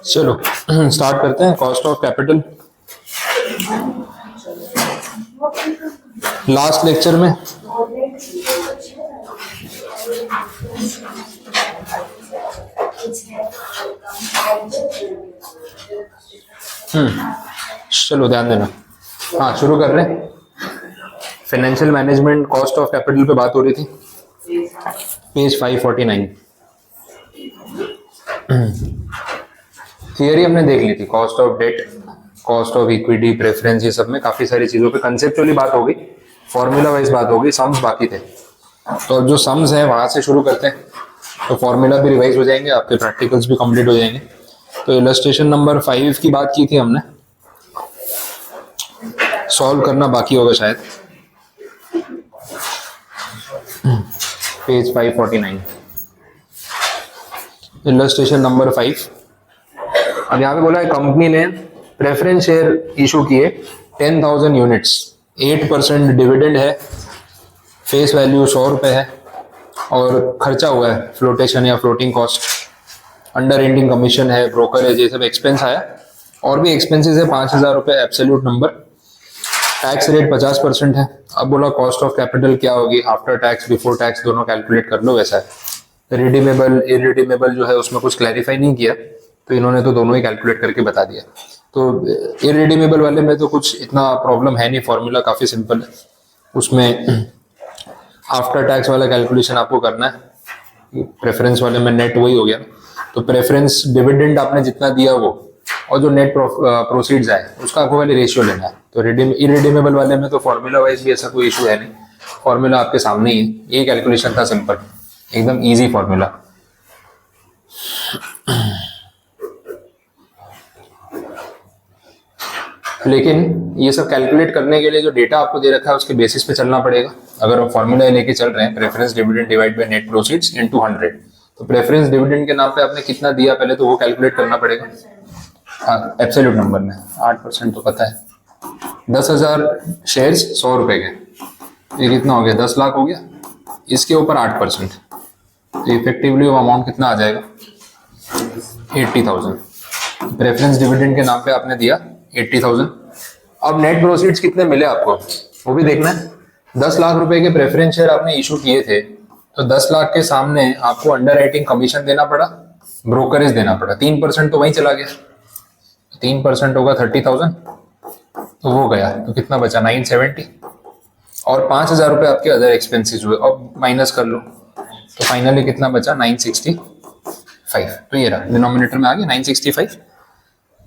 चलो स्टार्ट करते हैं। Cost of capital last lecture में चलो ध्यान देना। हाँ शुरू कर रहे हैं। Financial management cost of capital पे बात हो रही थी, पेज 549। थियरी हमने देख ली थी, cost of debt, cost of equity, preference, ये सब में काफी सारी चीजों पे कंसेप्चुअली बात हो गई, फॉर्मूला वाइज बात हो गई, सम्स बाकी थे। तो अब जो सम्स हैं वहां से शुरू करते हैं, तो फॉर्मूला भी रिवाइज हो जाएंगे, आपके प्रैक्टिकल्स भी कंप्लीट हो जाएंगे। तो इलस्ट्रेशन नंबर 5 की बात की थी हमने, सॉल्व करना बाकी होगा शायद, पेज 549, इलस्ट्रेशन नंबर 5। अब यहाँ पे बोला है कंपनी ने प्रेफरेंस शेयर इशू किए 10,000 यूनिट्स, 8% डिविडेंड है, फेस वैल्यू 100 रुपये है, और खर्चा हुआ है फ्लोटेशन या floating cost, under ending commission है, ब्रोकरेज, ये सब एक्सपेंस आया, और भी एक्सपेंसेस है 5,000 रुपये एब्सोल्यूट नंबर, टैक्स रेट 50% है। अब बोला कॉस्ट ऑफ कैपिटल क्या होगी, आफ्टर टैक्स बिफोर टैक्स दोनों कैलकुलेट कर लो, वैसा है। रिडीमेबल इरिडीमेबल जो है उसमें कुछ क्लैरिफाई नहीं किया, तो इन्होंने तो दोनों ही कैलकुलेट करके बता दिया। तो इरिडीमेबल वाले में तो कुछ इतना प्रॉब्लम है नहीं, फॉर्मूला काफी सिंपल है, उसमें आफ्टर टैक्स वाला कैलकुलेशन आपको करना है। प्रेफरेंस वाले में नेट वही हो गया, तो प्रेफरेंस डिविडेंड आपने जितना दिया वो, और जो नेट प्रोसीड्स आए उसका आपको वाले रेशियो लेना है। तो इरिडीमेबल वाले में तो फॉर्मूला वाइज भी ऐसा कोई इशू है नहीं, फॉर्मूला आपके सामने ही है, ये कैलकुलेशन था सिंपल, एकदम इजी फॉर्मूला। लेकिन ये सब कैलकुलेट करने के लिए जो डेटा आपको दे रखा है उसके बेसिस पे चलना पड़ेगा। अगर हम फॉर्मूला लेके चल रहे हैं, preference dividend divide by net proceeds into 100, तो प्रेफरेंस डिविडेंड के नाम पे आपने कितना दिया पहले तो वो कैलकुलेट करना पड़ेगा। हाँ एब्सोल्यूट नंबर में 8% तो पता है, 10,000 शेयर्स 100 रुपए के, ये कितना हो गया, 10 लाख हो गया, इसके ऊपर 8%, तो इफेक्टिवली वो अमाउंट कितना आ जाएगा, 80,000। प्रेफरेंस डिविडेंड के नाम पे आपने दिया 80,000। अब नेट प्रोसीड्स कितने मिले आपको वो भी देखना है। 10 लाख रुपए के प्रेफरेंस शेयर आपने इशू किए थे, तो 10 लाख के सामने आपको अंडर राइटिंग कमीशन देना पड़ा, ब्रोकरेज देना पड़ा, 3% तो वहीं चला गया, 3% होगा 30,000, तो वो गया, तो कितना बचा 970, और 5,000 रुपये आपके अदर एक्सपेंसेस हुए, अब माइनस कर लो, तो फाइनली कितना बचा 965, तो ये रहा डिनोमिनेटर में आ गया 965।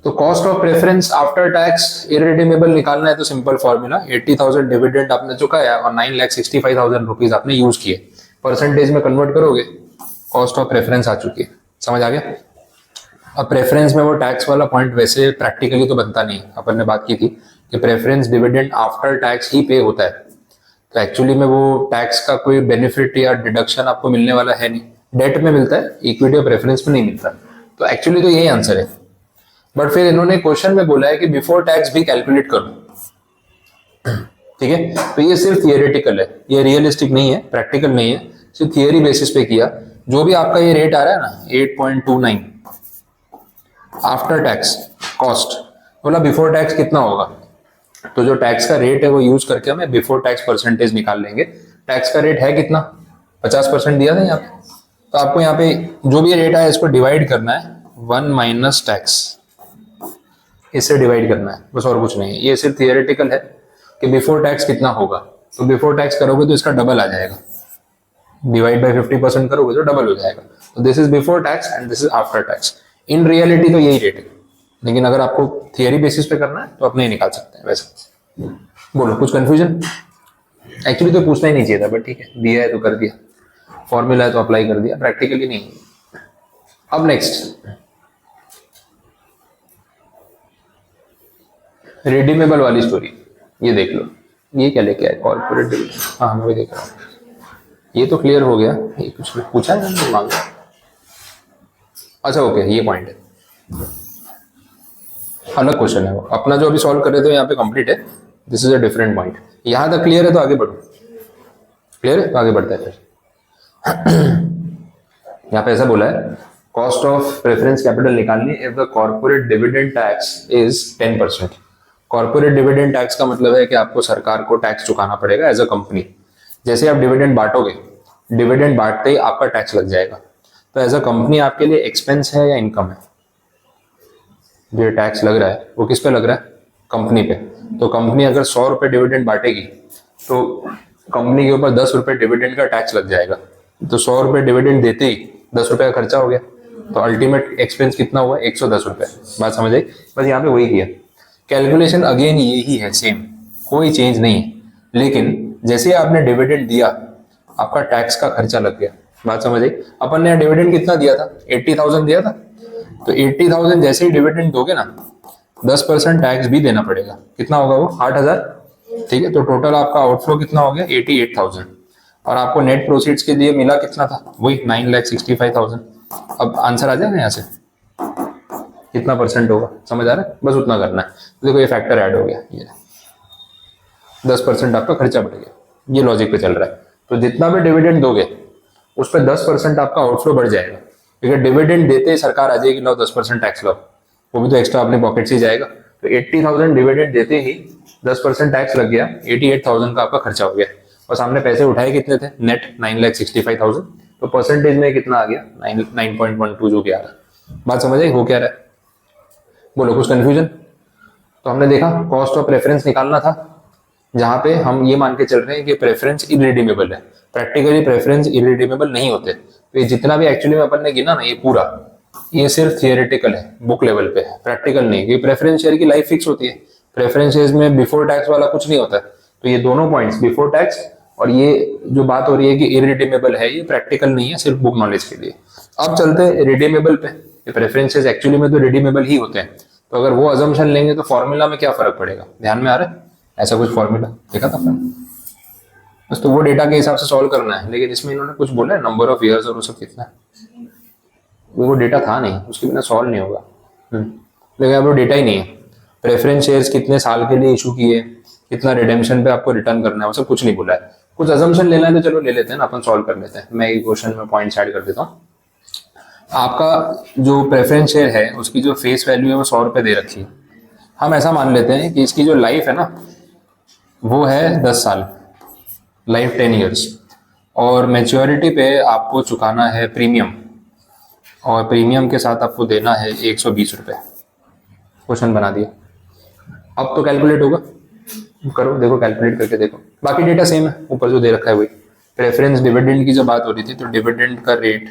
तो cost of preference after tax irredeemable निकालना है तो सिंपल फॉर्मूला, 80,000 डिविडेंड आपने चुकाया और 9,65,000 रुपीज आपने यूज किए, परसेंटेज में कन्वर्ट करोगे, कॉस्ट ऑफ प्रेफरेंस आ चुकी है। समझ आ गया। अब प्रेफरेंस में वो टैक्स वाला पॉइंट वैसे प्रैक्टिकली तो बनता नहीं, अपन ने बात की थी कि प्रेफरेंस डिविडेंड आफ्टर टैक्स ही पे होता है, तो एक्चुअली में वो टैक्स का कोई बेनिफिट या डिडक्शन आपको मिलने वाला है नहीं, डेट में मिलता है, इक्विटी और प्रेफरेंस में नहीं मिलता, तो एक्चुअली तो यही आंसर है। बट फिर इन्होंने क्वेश्चन में बोला है कि बिफोर टैक्स भी कैलकुलेट करो, ठीक है, तो ये सिर्फ थियोरेटिकल है, ये रियलिस्टिक नहीं है, प्रैक्टिकल नहीं है, सिर्फ थियोरी बेसिस पे किया। जो भी आपका ये रेट आ रहा है ना 8.29 आफ्टर टैक्स कॉस्ट, बोला बिफोर टैक्स कितना होगा, तो जो टैक्स का रेट है वो यूज करके हमें बिफोर टैक्स परसेंटेज निकाल लेंगे। टैक्स का रेट है कितना, 50% दिया था यहाँ पे, तो आपको यहाँ पे जो भी रेट आया इसको डिवाइड करना है 1 माइनस टैक्स, इससे डिवाइड करना है बस, और कुछ नहीं है। ये सिर्फ थियोरेटिकल है कि बिफोर टैक्स कितना होगा, तो बिफोर टैक्स करोगे तो इसका डबल आ जाएगा, डिवाइड बाय 50% करोगे तो डबल हो जाएगा, तो this is before tax and this is after tax. In reality तो यही रेट है, लेकिन अगर आपको थियरी बेसिस पे करना है तो आप नहीं निकाल सकते हैं वैसे। बोलो कुछ कंफ्यूजन, एक्चुअली तो पूछना ही नहीं चाहिए था, बट ठीक है, दिया है तो कर दिया, फॉर्मूला है तो अप्लाई कर दिया, प्रैक्टिकली नहीं। अब नेक्स्ट रिडीमेबल वाली स्टोरी, ये देख लो, ये क्या लेके आए कॉर्पोरेट डिविडेंड, हाँ मैं भी देख रहा हूँ, ये तो क्लियर हो गया, ये कुछ पूछा है ना मांगा, अच्छा ओके, ये पॉइंट है, अलग क्वेश्चन है वो, अपना जो अभी सॉल्व कर रहे थे यहाँ पे कंप्लीट है, this is a different point. यहाँ तक क्लियर है तो आगे बढ़ो, क्लियर है तो आगे बढ़ता है। फिर यहाँ पे ऐसा बोला है कॉस्ट ऑफ प्रेफरेंस कैपिटल निकालनी if the corporate dividend tax is 10%। Corporate dividend tax का मतलब है कि आपको सरकार को टैक्स चुकाना पड़ेगा एज अ कंपनी। जैसे आप डिविडेंड बांटोगे, डिविडेंड बांटते ही आपका टैक्स लग जाएगा। तो एज अ कंपनी आपके लिए एक्सपेंस है या इनकम है? जो टैक्स लग रहा है वो किस पे लग रहा है? कंपनी पे। तो कंपनी अगर 100 रुपए डिविडेंड बांटेगी तो कंपनी के ऊपर 10 रुपए डिविडेंड का टैक्स लग जाएगा। तो 100 रुपए डिविडेंड देते ही 10 रुपए का खर्चा हो गया। तो अल्टीमेट एक्सपेंस कितना हुआ? 110 रुपए। बात समझ आई? बस यहाँ पे वही किया। कैलकुलेशन अगेन यही है, सेम, कोई चेंज नहीं है। लेकिन जैसे आपने डिविडेंड दिया आपका टैक्स का खर्चा लग गया। बात समझ आई? अपन ने डिविडेंड कितना दिया था? 80,000 दिया था। तो 80,000 जैसे ही डिविडेंड दोगे ना, 10% टैक्स भी देना पड़ेगा। कितना होगा वो? 8,000। ठीक है, तो टोटल आपका आउटफ्लो कितना हो गया? 88,000। और आपको नेट प्रोसीड्स के लिए मिला कितना था? वही 9,65,000। अब आंसर आ जाएगा यहाँ से कितना परसेंट होगा? समझ आ रहा है? बस उतना करना है। तो देखो ये फैक्टर ऐड हो गया, ये 10% आपका खर्चा बढ़ गया। ये लॉजिक पे चल रहा है। तो जितना भी डिविडेंड दोगे उस पर 10% आपका आउटफ्लो बढ़ जाएगा, क्योंकि डिविडेंड देते ही सरकार आ जाएगी, लो 10% टैक्स लो, वो भी तो एक्स्ट्रा अपने पॉकेट से ही जाएगा। तो 80,000 डिविडेंड देते ही 10% टैक्स लग गया, 88,000 का आपका खर्चा हो गया। और सामने पैसे उठाए कितने थे? नेट 9,65,000। तो परसेंटेज में कितना आ गया? 9.12 जो कि आ रहा। बात समझ आई? हो क्या रहा है? बोलो, कुछ कंफ्यूजन? तो हमने देखा कॉस्ट ऑफ प्रेफरेंस निकालना था, जहां पे हम ये मान के चल रहे हैं कि प्रेफरेंस इरिडीमेबल है। प्रैक्टिकली प्रेफरेंस इरिडीमेबल नहीं होते। तो ये जितना भी एक्चुअली में अपन ने गिना ना, ये पूरा ये सिर्फ थियोरेटिकल है, बुक लेवल पे है, प्रैक्टिकल नहीं। क्योंकि प्रेफरेंस शेयर की लाइफ फिक्स होती है। प्रेफरेंस शेयर में बिफोर टैक्स वाला कुछ नहीं होता। तो ये दोनों पॉइंट्स, बिफोर टैक्स और ये जो बात हो रही है कि इरिडीमेबल है, ये प्रैक्टिकल नहीं है, सिर्फ बुक नॉलेज के लिए। अब चलते हैं रिडीमेबल पे। प्रेफरेंसेस एक्चुअली में तो रिडीमेबल ही होते हैं। तो अगर वो अजम्पशन लेंगे तो फॉर्मूला में क्या फर्क पड़ेगा? ध्यान में आ रहा है? ऐसा कुछ फॉर्मूला देखा था अपन? बस तो वो डेटा के हिसाब से सॉल्व करना है। लेकिन इसमें इन्होंने कुछ बोला है, नंबर ऑफ ईयर्स और वो सब कितना है, वो डेटा था नहीं, उसके बिना सॉल्व नहीं होगा। लेकिन अब वो डेटा ही नहीं है। प्रेफरेंस शेयर्स कितने साल के लिए इशू किए, कितना रिडेम्पशन पे आपको रिटर्न करना है, वो सब कुछ नहीं बोला है। कुछ अजम्पशन लेना है तो चलो ले लेते हैं ना, अपन सॉल्व कर लेते हैं। मैं एक क्वेश्चन में पॉइंट्स ऐड कर देता हूँ। आपका जो प्रेफरेंस शेयर है उसकी जो फेस वैल्यू है वो 100 रुपये दे रखी है। हम ऐसा मान लेते हैं कि इसकी जो लाइफ है ना वो है 10 साल, लाइफ 10 ईयर्स। और मैच्योरिटी पे आपको चुकाना है प्रीमियम, और प्रीमियम के साथ आपको देना है 120 रुपये। क्वेश्चन बना दिया। अब तो कैलकुलेट होगा, करो, देखो कैलकुलेट करके देखो। बाकी डेटा सेम है, ऊपर जो दे रखा है वही। प्रेफरेंस डिविडेंड की जब बात हो रही थी तो डिविडेंड का रेट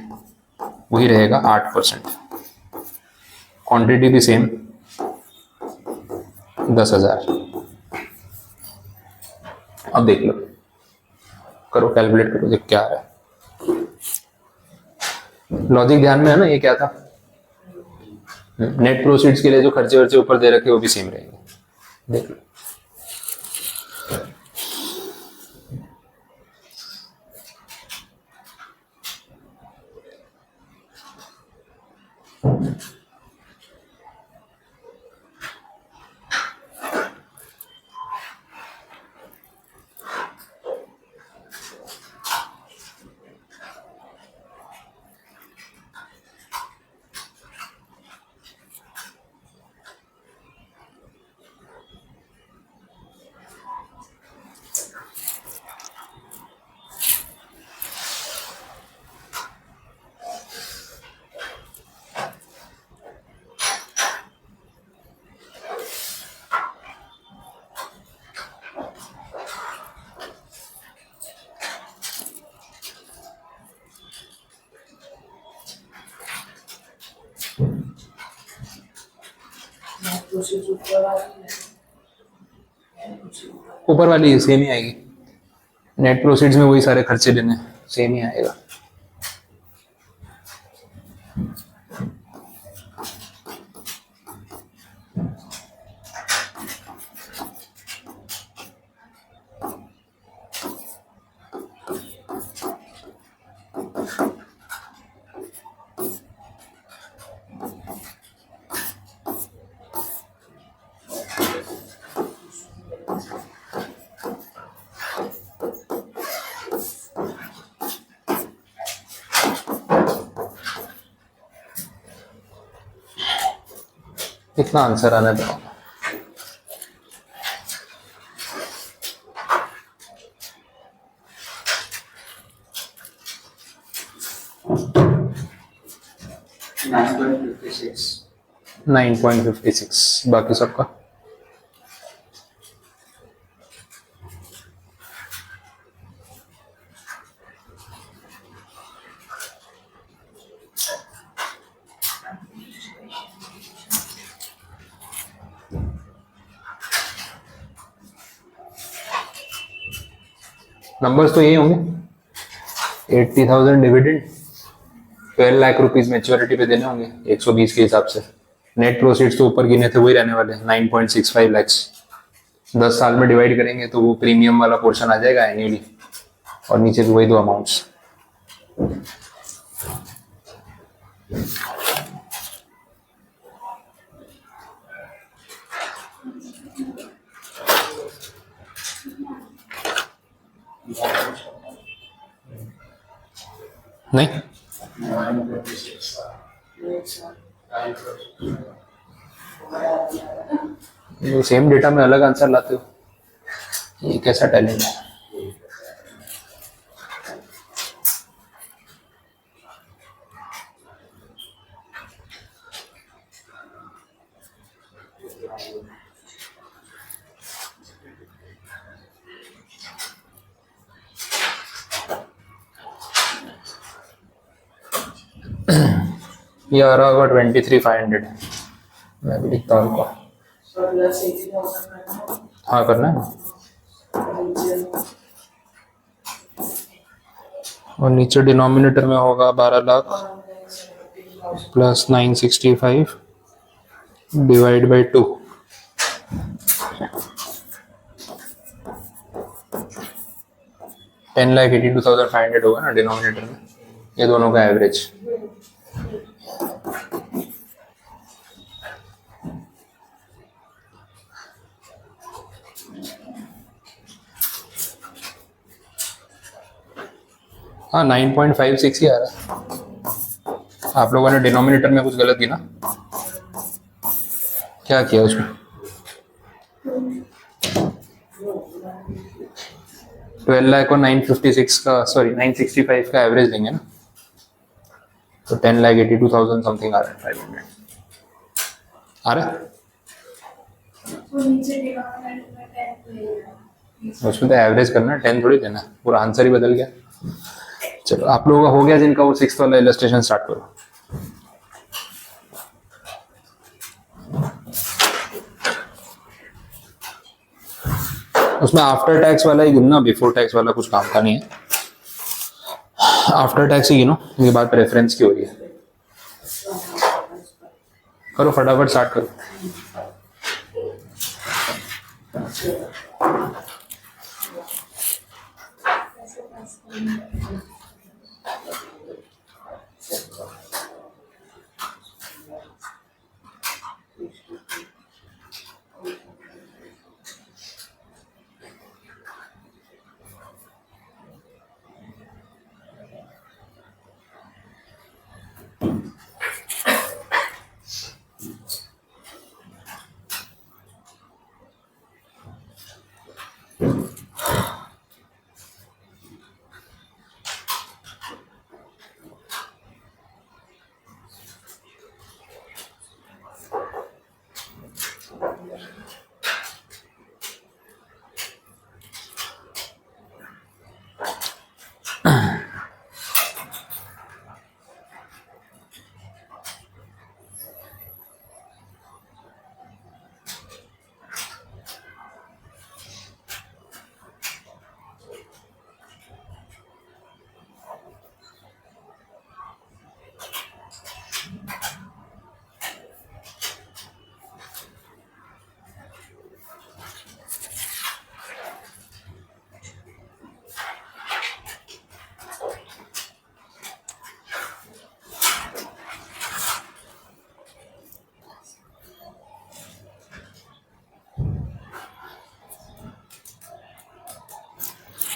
वही रहेगा 8%। क्वांटिटी भी सेम 10,000। अब देख लो, करो कैलकुलेट करो, देख क्या आ रहा है। लॉजिक ध्यान में है ना? ये क्या था? नेट प्रोसीड्स के लिए जो खर्चे वर्चे ऊपर दे रखे वो भी सेम रहेंगे, देख लो। ऊपर वाली सेम ही आएगी। नेट प्रोसीड्स में वही सारे खर्चे लेने, सेम ही आएगा। कितना आंसर आना है? 9.56. 9.56। बाकी सबका नंबर्स तो यही होंगे। 80,000 डिविडेंड, 12 लाख रुपीज मेच्योरिटी पे देने होंगे 120 के हिसाब से। नेट प्रोसीड्स तो ऊपर गिने थे वही रहने वाले 9.65 लैक्स। 10 साल में डिवाइड करेंगे तो वो प्रीमियम वाला पोर्शन आ जाएगा एनुअली, और नीचे भी वही दो अमाउंट्स। नहीं 9.56. ये सेम डेटा में अलग आंसर लाते हो, ये कैसा टैलेंट है? ये आ रहा होगा 23,500। मैं भी लिखता हूँ इनको। हाँ करना है। और नीचे डिनोमिनेटर में होगा 12 लाख प्लस 965 डिवाइड बाई 2। 10,82,500 होगा ना डिनोमिनेटर में, ये दोनों का एवरेज। हाँ 9.56 ही आ रहा है। आप लोगों ने डिनोमिनेटर में कुछ गलत की ना, क्या किया उसमें? 12 लाख को 956 का, सॉरी 965 का एवरेज लेंगे ना, तो 10,82,000 समथिंग आ रहा है, 500 आ रहा है। उसमें तो एवरेज करना है, 10 थोड़ी देना, पूरा आंसर ही बदल गया। चलो आप लोगों का हो गया, जिनका वो 6th वाला इलस्ट्रेशन स्टार्ट करो। उसमें आफ्टर टैक्स वाला ही गिनना, बिफोर टैक्स वाला कुछ काम का नहीं है। आफ्टर टैक्स ही गिनो, ये बात प्रेफरेंस की हो रही है। करो फटाफट स्टार्ट करो।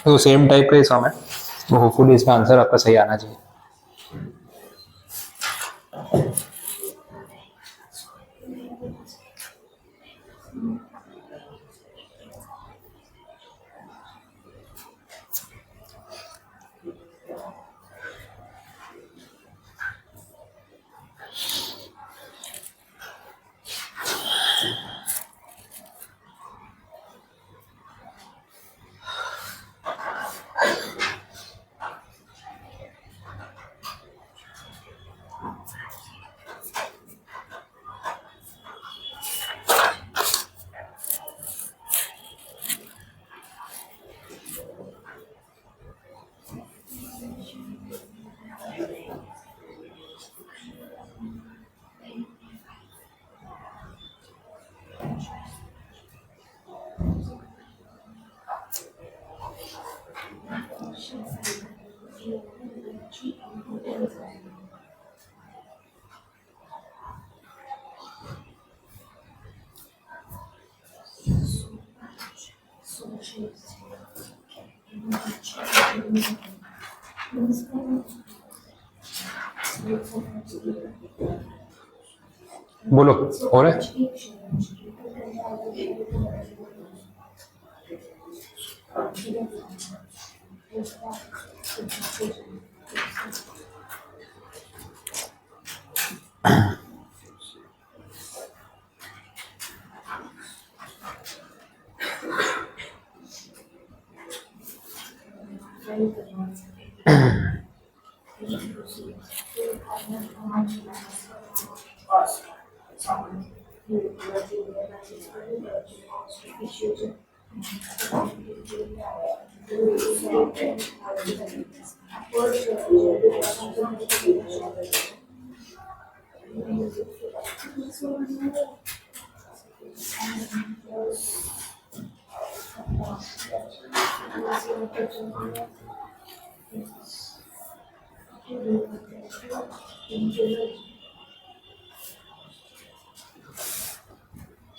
तो सेम टाइप का ही सम है, तो होपफुली इसका आंसर आपका सही आना चाहिए। बोलो, हो रहा है?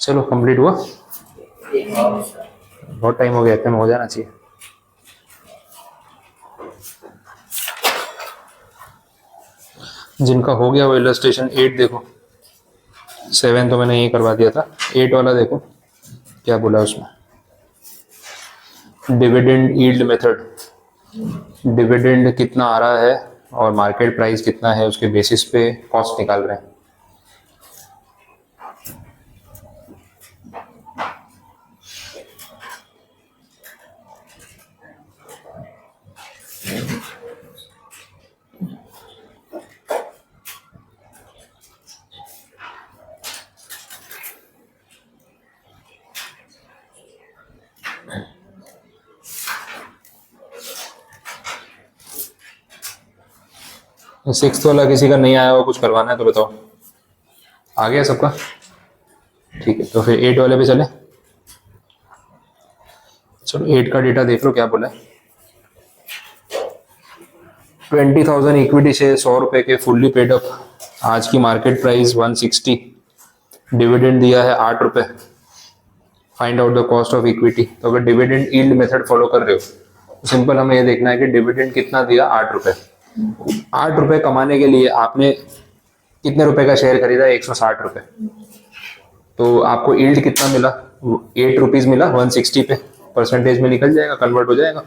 चलो कंप्लीट हुआ, बहुत टाइम हो गया, इतने में हो जाना चाहिए। जिनका हो गया वो इलस्ट्रेशन 8 देखो, 7 तो मैंने ये करवा दिया था, 8 वाला देखो क्या बोला उसमें। डिविडेंड यील्ड मेथड, डिविडेंड कितना आ रहा है और मार्केट प्राइस कितना है उसके बेसिस पे कॉस्ट निकाल रहे हैं। सिक्स वाला किसी का नहीं आया हो, कुछ करवाना है तो बताओ। आ गया सबका? ठीक है, तो फिर 8 वाले पे चले। चलो 8 का डेटा देख लो क्या बोला है। 20,000 इक्विटी शेयर 100 रुपए के फुल्ली पेड अप, आज की मार्केट प्राइस 160, डिविडेंड दिया है 8 रुपए। Find out the cost of equity. तो अगर डिविडेंड यील्ड मेथड फॉलो कर रहे हो तो सिंपल हमें ये देखना है कि डिविडेंड कितना दिया, 8 रुपए। 8 रुपए कमाने के लिए आपने कितने रुपए का शेयर खरीदा, 160 रुपए। तो आपको यील्ड कितना मिला, 8 रुपीज मिला 160 पे। परसेंटेज में निकल जाएगा, कन्वर्ट हो जाएगा।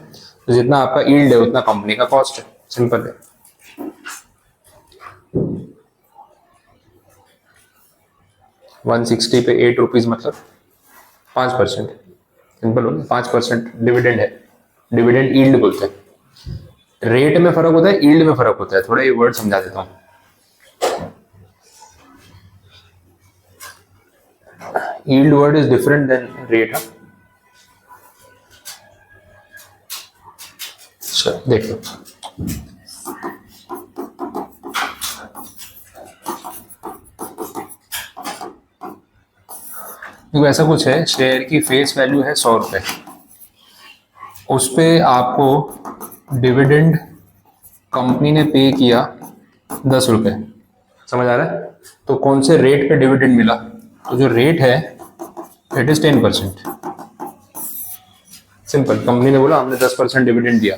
तो जितना आपका यील्ड है उतना कंपनी का कॉस्ट है, सिंपल है। वन 160 पे 8 रुपीज मतलब 5%, सिंपल हो गया। 5% डिविडेंड है, डिविडेंड यील्ड बोलते हैं। रेट में फर्क होता है, यील्ड में फर्क होता है। थोड़ा ये वर्ड समझा देता हूं। Yield word is different than rate. चलो देख लो। देखो ऐसा कुछ है, शेयर की फेस वैल्यू है 100 रुपए, उस पे आपको डिविडेंड कंपनी ने पे किया 10 रुपए, समझ आ रहा है? तो कौन से रेट पे डिविडेंड मिला? तो जो रेट है इट इज 10%। सिंपल, कंपनी ने बोला हमने 10% डिविडेंड दिया,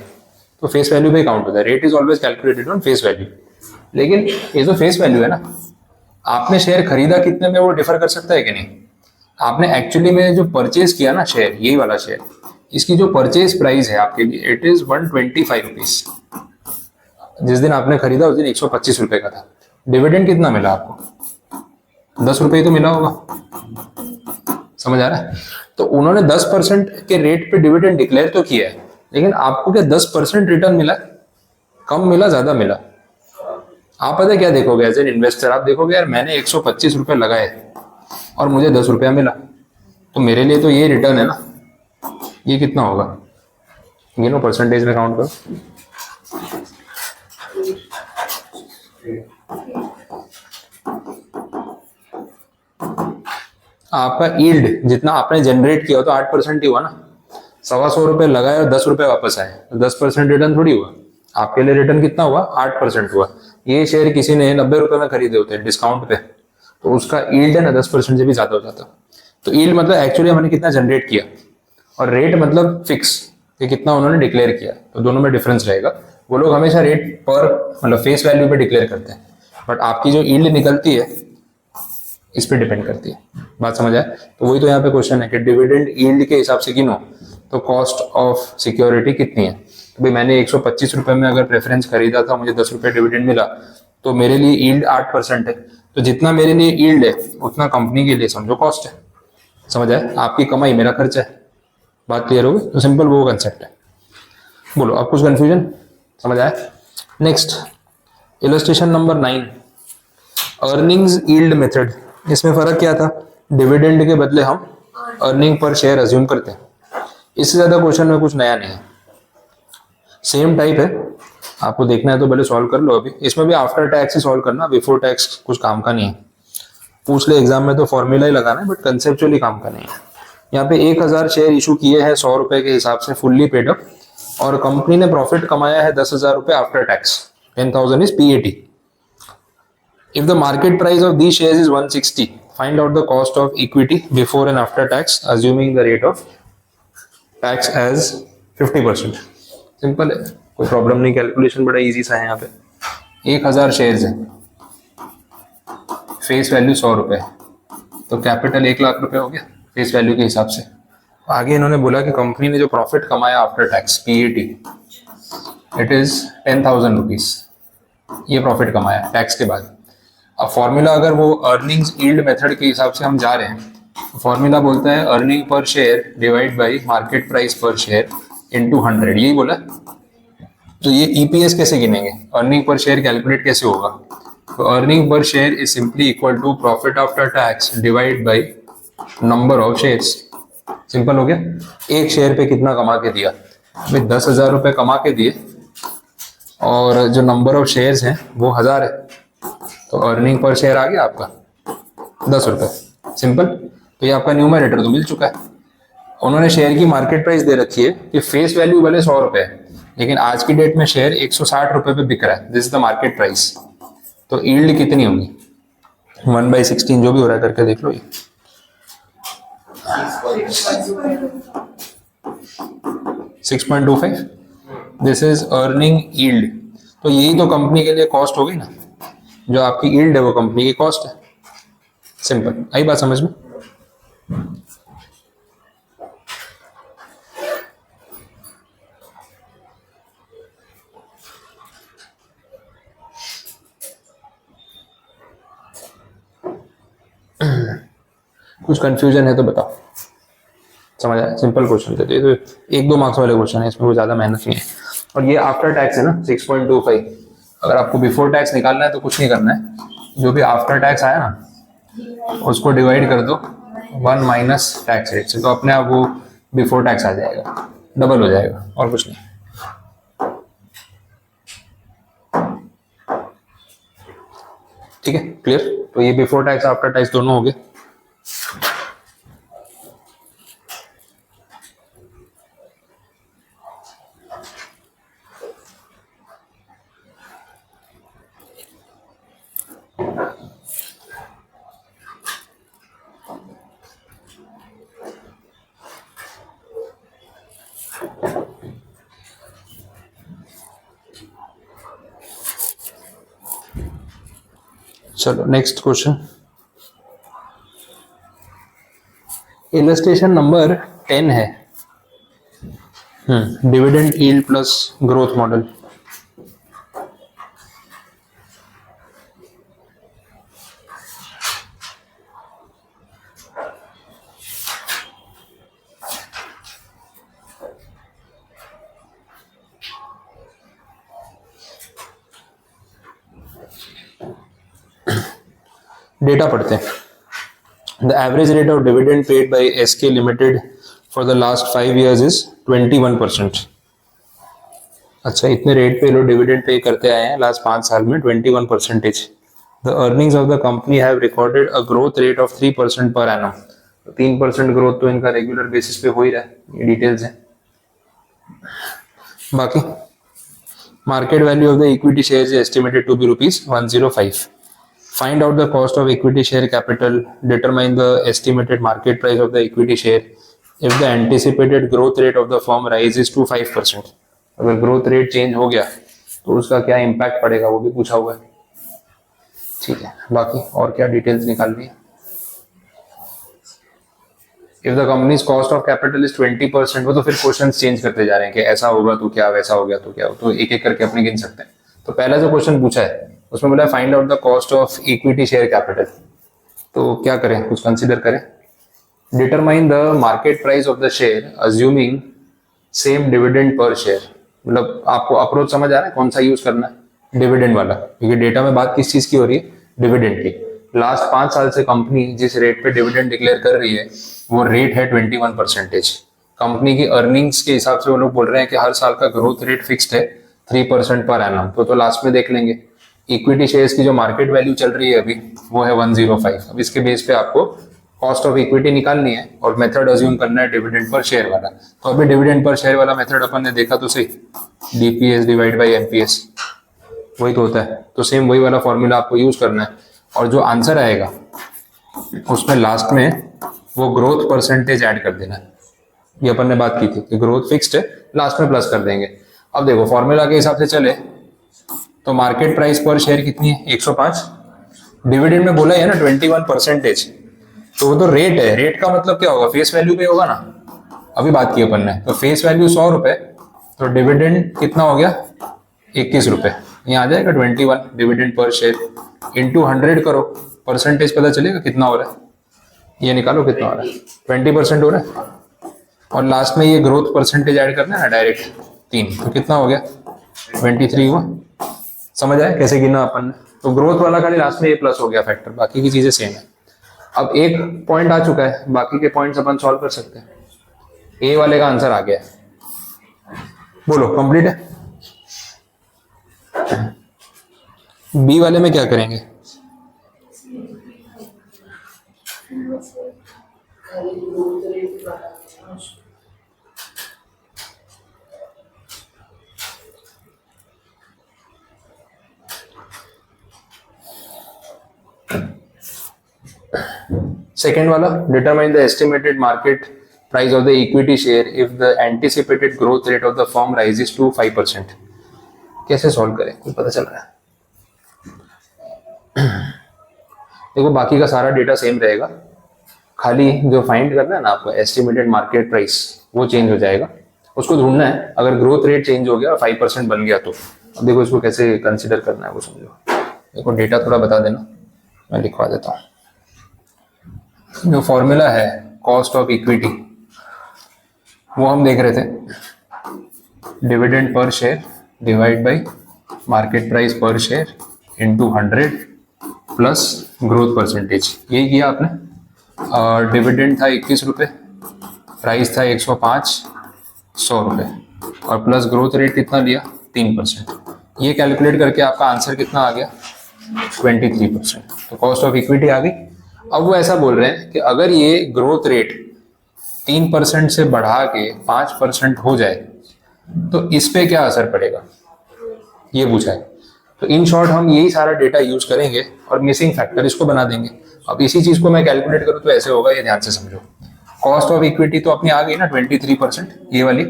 तो फेस वैल्यू पे काउंट होता है। Rate is always calculated on face value. लेकिन ये तो फेस वैल्यू है ना, आपने शेयर खरीदा कितने में वो डिफर कर सकता है कि नहीं। आपने एक्चुअली में जो परचेज किया ना शेयर, यही वाला शेयर, इसकी जो परचेज प्राइस है आपके लिए इट इज 125 रुपीज। जिस दिन आपने खरीदा उस दिन 125 रुपए का था। डिविडेंड कितना मिला आपको? 10 रुपए ही तो मिला होगा, समझ आ रहा है? तो उन्होंने 10% के रेट पे डिविडेंड डिक्लेयर तो किया है, लेकिन आपको क्या 10% रिटर्न मिला? कम मिला, ज्यादा मिला? आप पता है क्या देखोगे एज एन इन्वेस्टर? आप देखोगे यार मैंने 125 रुपए लगाए और मुझे 10 रुपया मिला, तो मेरे लिए तो ये रिटर्न है ना। ये कितना होगा, गिनो, परसेंटेज में काउंट करो। आपका यील्ड जितना आपने जनरेट किया हो तो 8% ही हुआ ना। 125 रुपए लगाए और 10 रुपए वापस आए, तो 10% रिटर्न थोड़ी हुआ। आपके लिए रिटर्न कितना हुआ? 8% हुआ। ये शेयर किसी ने 90 रुपए में खरीदे होते हैं डिस्काउंट पे, तो उसका यील्ड है ना 10% से भी ज्यादा हो जाता। तो यील्ड मतलब एक्चुअली हमने कितना जनरेट किया। और रेट मतलब फिक्स कि कितना उन्होंने डिक्लेयर किया, तो दोनों में डिफरेंस रहेगा। वो लोग हमेशा रेट पर मतलब फेस वैल्यू पे डिक्लेयर करते हैं, बट आपकी जो यील्ड निकलती है इस पे डिपेंड करती है। बात समझ आए? तो वही तो यहाँ पे क्वेश्चन है कि डिविडेंड यील्ड के हिसाब से गिनो तो कॉस्ट ऑफ सिक्योरिटी कितनी है। तो भाई मैंने 125 रुपए में अगर प्रेफरेंस खरीदा था, मुझे 10 रुपए डिविडेंड मिला, तो मेरे लिए यील्ड 8% है। तो जितना मेरे लिए यील्ड है उतना कंपनी के लिए समझो कॉस्ट है। समझ आए? आपकी कमाई मेरा खर्चा है। बात क्लियर होगी? तो सिंपल वो कंसेप्ट है। बोलो अब कुछ कंफ्यूजन? समझ आया? Next illustration number 9, earnings yield method. इसमें फर्क क्या था? डिविडेंड के बदले हम अर्निंग पर शेयर अज्यूम करते हैं। इससे ज्यादा क्वेश्चन में कुछ नया नहीं है, सेम टाइप है। आपको देखना है तो पहले सॉल्व कर लो। अभी इसमें भी आफ्टर टैक्स ही सॉल्व करना, बिफोर टैक्स कुछ काम का नहीं है। पूछ ले एग्जाम में तो फॉर्मूला ही लगाना है, बट कंसेप्चुअली काम का नहीं है। यहाँ पे 1000 शेयर इशू किए हैं 100 रुपए के हिसाब से, फुल्ली पेड अप, और कंपनी ने प्रॉफिट कमाया है 10,000 रुपए after tax. 10,000 is PAT। If the market price of these shares is 160, find out the cost of equity before and after tax, assuming the rate of tax as 50%। Simple है, कोई problem नहीं, calculation बड़ा easy सा है। यहाँ पे 1000 shares है, face value 100 रुपए, तो कैपिटल 1 लाख रुपए हो गया फेस वैल्यू के हिसाब से। आगे इन्होंने बोला कि कंपनी ने जो प्रॉफिट कमाया after tax PAT, it is 10,000 rupees. ये प्रॉफिट कमाया टैक्स के बाद। अब फॉर्मूला अगर वो अर्निंग्स यील्ड मेथड के हिसाब से हम जा रहे हैं, फॉर्मूला बोलता है earning per share divide by market price per share into 100, यही बोला। तो ये EPS कैसे गिनेंगे? अर्निंग पर शेयर कैलकुलेट कैसे होगा? तो earning per share is simply equal to profit after tax divide by number of shares. Simple हो गया। एक शेयर पे कितना कमा के दिया? भाई 10,000 रुपए कमा के दिए, और जो नंबर ऑफ शेयर्स हैं वो 1000 है, तो अर्निंग पर शेयर आ गया आपका 10 रुपए। सिंपल। तो ये आपका न्यूमरेटर तो मिल चुका है। उन्होंने शेयर की मार्केट प्राइस दे रखी है कि फेस वैल्यू भले 100 रुपए है, लेकिन आज की डेट में शेयर 160 रुपए पे बिक रहा है। This is the market price. तो यील्ड कितनी होगी? 1/16 जो भी हो रहा है करके देख लो। ये 6.25, दिस इज अर्निंग यील्ड। तो यही तो कंपनी के लिए कॉस्ट हो गई ना, जो आपकी यील्ड है वो कंपनी की कॉस्ट है। सिंपल। आई बात समझ में? कुछ कंफ्यूजन है तो बताओ। समझ आया? सिंपल क्वेश्चन थे तो 1-2 मार्क्स वाले क्वेश्चन है, इसमें कोई ज्यादा मेहनत नहीं है। और ये आफ्टर टैक्स है ना 6.25। अगर आपको बिफोर टैक्स निकालना है तो कुछ नहीं करना है, जो भी आफ्टर टैक्स आया ना उसको डिवाइड कर दो 1 माइनस टैक्स रेट से, तो अपने आप वो बिफोर टैक्स आ जाएगा, डबल हो जाएगा, और कुछ नहीं। ठीक है, क्लियर? तो ये बिफोर टैक्स आफ्टर टैक्स दोनों हो गए। चलो नेक्स्ट क्वेश्चन, इलस्ट्रेशन नंबर 10 है। Dividend yield plus growth model. Data पढ़ते हैं। The average rate of dividend paid by SK limited for the last 5 years is 21%। अच्छा, इतने रेट पे लोग डिविडेंड पे करते आए हैं लास्ट 5 साल में 21%। The earnings of the company have recorded a growth rate of 3% per annum. 3% growth तो इनका रेगुलर बेसिस पे हो ही रहा है, ये डिटेल्स है। बाकी market value of the equity share is estimated to be ₹105। Find out the cost of equity share capital. Determine the estimated market price of the equity share if the anticipated growth rate of the firm rises to 5%, अगर growth rate change हो गया तो उसका क्या impact पड़ेगा वो भी पूछा हुआ है। ठीक है, बाकी और क्या डिटेल्स निकालनी है। If the companies cost of capital is 20%, वो तो फिर क्वेश्चन चेंज करते जा रहे हैं कि ऐसा होगा तो क्या, वैसा हो गया तो क्या, तो एक एक करके अपने गिन सकते हैं। तो पहला जो क्वेश्चन पूछा है उसमें बोला find out the cost of equity share capital. तो क्या करें, कुछ कंसिडर करें। Determine the market price of the share assuming same dividend per share. मतलब आपको अप्रोच समझ आ रहा है कौन सा यूज करना है, डिविडेंड वाला, क्योंकि डेटा में बात किस चीज की हो रही है, डिविडेंड की। लास्ट 5 साल से कंपनी जिस रेट पे डिविडेंड डिक्लेयर कर रही है वो रेट है 21%। कंपनी की अर्निंग्स के हिसाब से वो लोग बोल रहे हैं कि हर साल का ग्रोथ रेट फिक्स्ड है 3% पर एनम। तो लास्ट में देख लेंगे। इक्विटी शेयर्स की जो मार्केट वैल्यू चल रही है अभी वो है 105। अब इसके बेस पे आपको कॉस्ट ऑफ इक्विटी निकालनी है और मेथड अज्यूम करना है डिविडेंड पर शेयर वाला। तो अभी डिविडेंड पर शेयर वाला मेथड अपन ने देखा तो सही, डीपीएस डिवाइड बाई एमपीएस, वही तो होता है। तो सेम वही वाला फॉर्मूला आपको यूज करना है और जो आंसर आएगा उसमें लास्ट में वो ग्रोथ परसेंटेज ऐड कर देना है। ये अपन ने बात की थी कि ग्रोथ फिक्स्ड है, लास्ट में प्लस कर देंगे। अब देखो फॉर्मूला के हिसाब से चले तो मार्केट प्राइस पर शेयर कितनी है, 105। डिविडेंड में बोला है ना 21%, तो वो तो रेट है। रेट का मतलब क्या होगा, फेस वैल्यू पे होगा ना, अभी बात की अपन ने। तो फेस वैल्यू 100 रुपए, तो डिविडेंड कितना हो गया 21 रुपए। यहाँ आ जाएगा 21 डिविडेंड पर शेयर इंटू 100 करो, परसेंटेज पता चलेगा कितना हो रहा है। ये निकालो कितना हो रहा है, 20% हो रहा है। और लास्ट में ये ग्रोथ परसेंटेज ऐड करना है ना डायरेक्ट 3, तो कितना हो गया 23 हुआ। समझ आया कैसे गिना अपन ने। तो ग्रोथ वाला खाली लास्ट में ये प्लस हो गया फैक्टर, बाकी की चीजें सेम है। अब एक पॉइंट आ चुका है, बाकी के पॉइंट्स अपन सॉल्व कर सकते हैं। ए वाले का आंसर आ गया है, बोलो कंप्लीट है। बी वाले में क्या करेंगे, सेकेंड वाला determine the estimated market price of the equity share if the anticipated growth rate of the firm rises to 5%। कैसे सॉल्व करें, कुछ पता चल रहा है। देखो बाकी का सारा डेटा सेम रहेगा, खाली जो फाइंड करना है ना आपको एस्टिमेटेड मार्केट प्राइस वो चेंज हो जाएगा, उसको ढूंढना है। अगर ग्रोथ रेट चेंज हो गया 5% बन गया तो अब देखो इसको कैसे कंसिडर करना है वो समझो। देखो डेटा थोड़ा बता देना, मैं लिखवा देता हूँ। जो फॉर्मूला है कॉस्ट ऑफ इक्विटी वो हम देख रहे थे, dividend per share divide by market price per share into 100 plus growth percentage. यही किया आपने। डिविडेंड था 21 रुपये, प्राइस था 105, 100 रुपये, और प्लस ग्रोथ रेट कितना लिया 3%। ये कैलकुलेट करके आपका आंसर कितना आ गया 23%। तो कॉस्ट ऑफ इक्विटी आ गई। अब वो ऐसा बोल रहे हैं कि अगर ये ग्रोथ रेट 3% से बढ़ा के 5% हो जाए तो इस पे क्या असर पड़ेगा, ये पूछा है। तो इन शॉर्ट हम यही सारा डेटा यूज करेंगे और मिसिंग फैक्टर इसको बना देंगे। अब इसी चीज को मैं कैलकुलेट करूँ तो ऐसे होगा, ये ध्यान से समझो। कॉस्ट ऑफ इक्विटी तो अपनी आ गई ना 23%, ये वाली,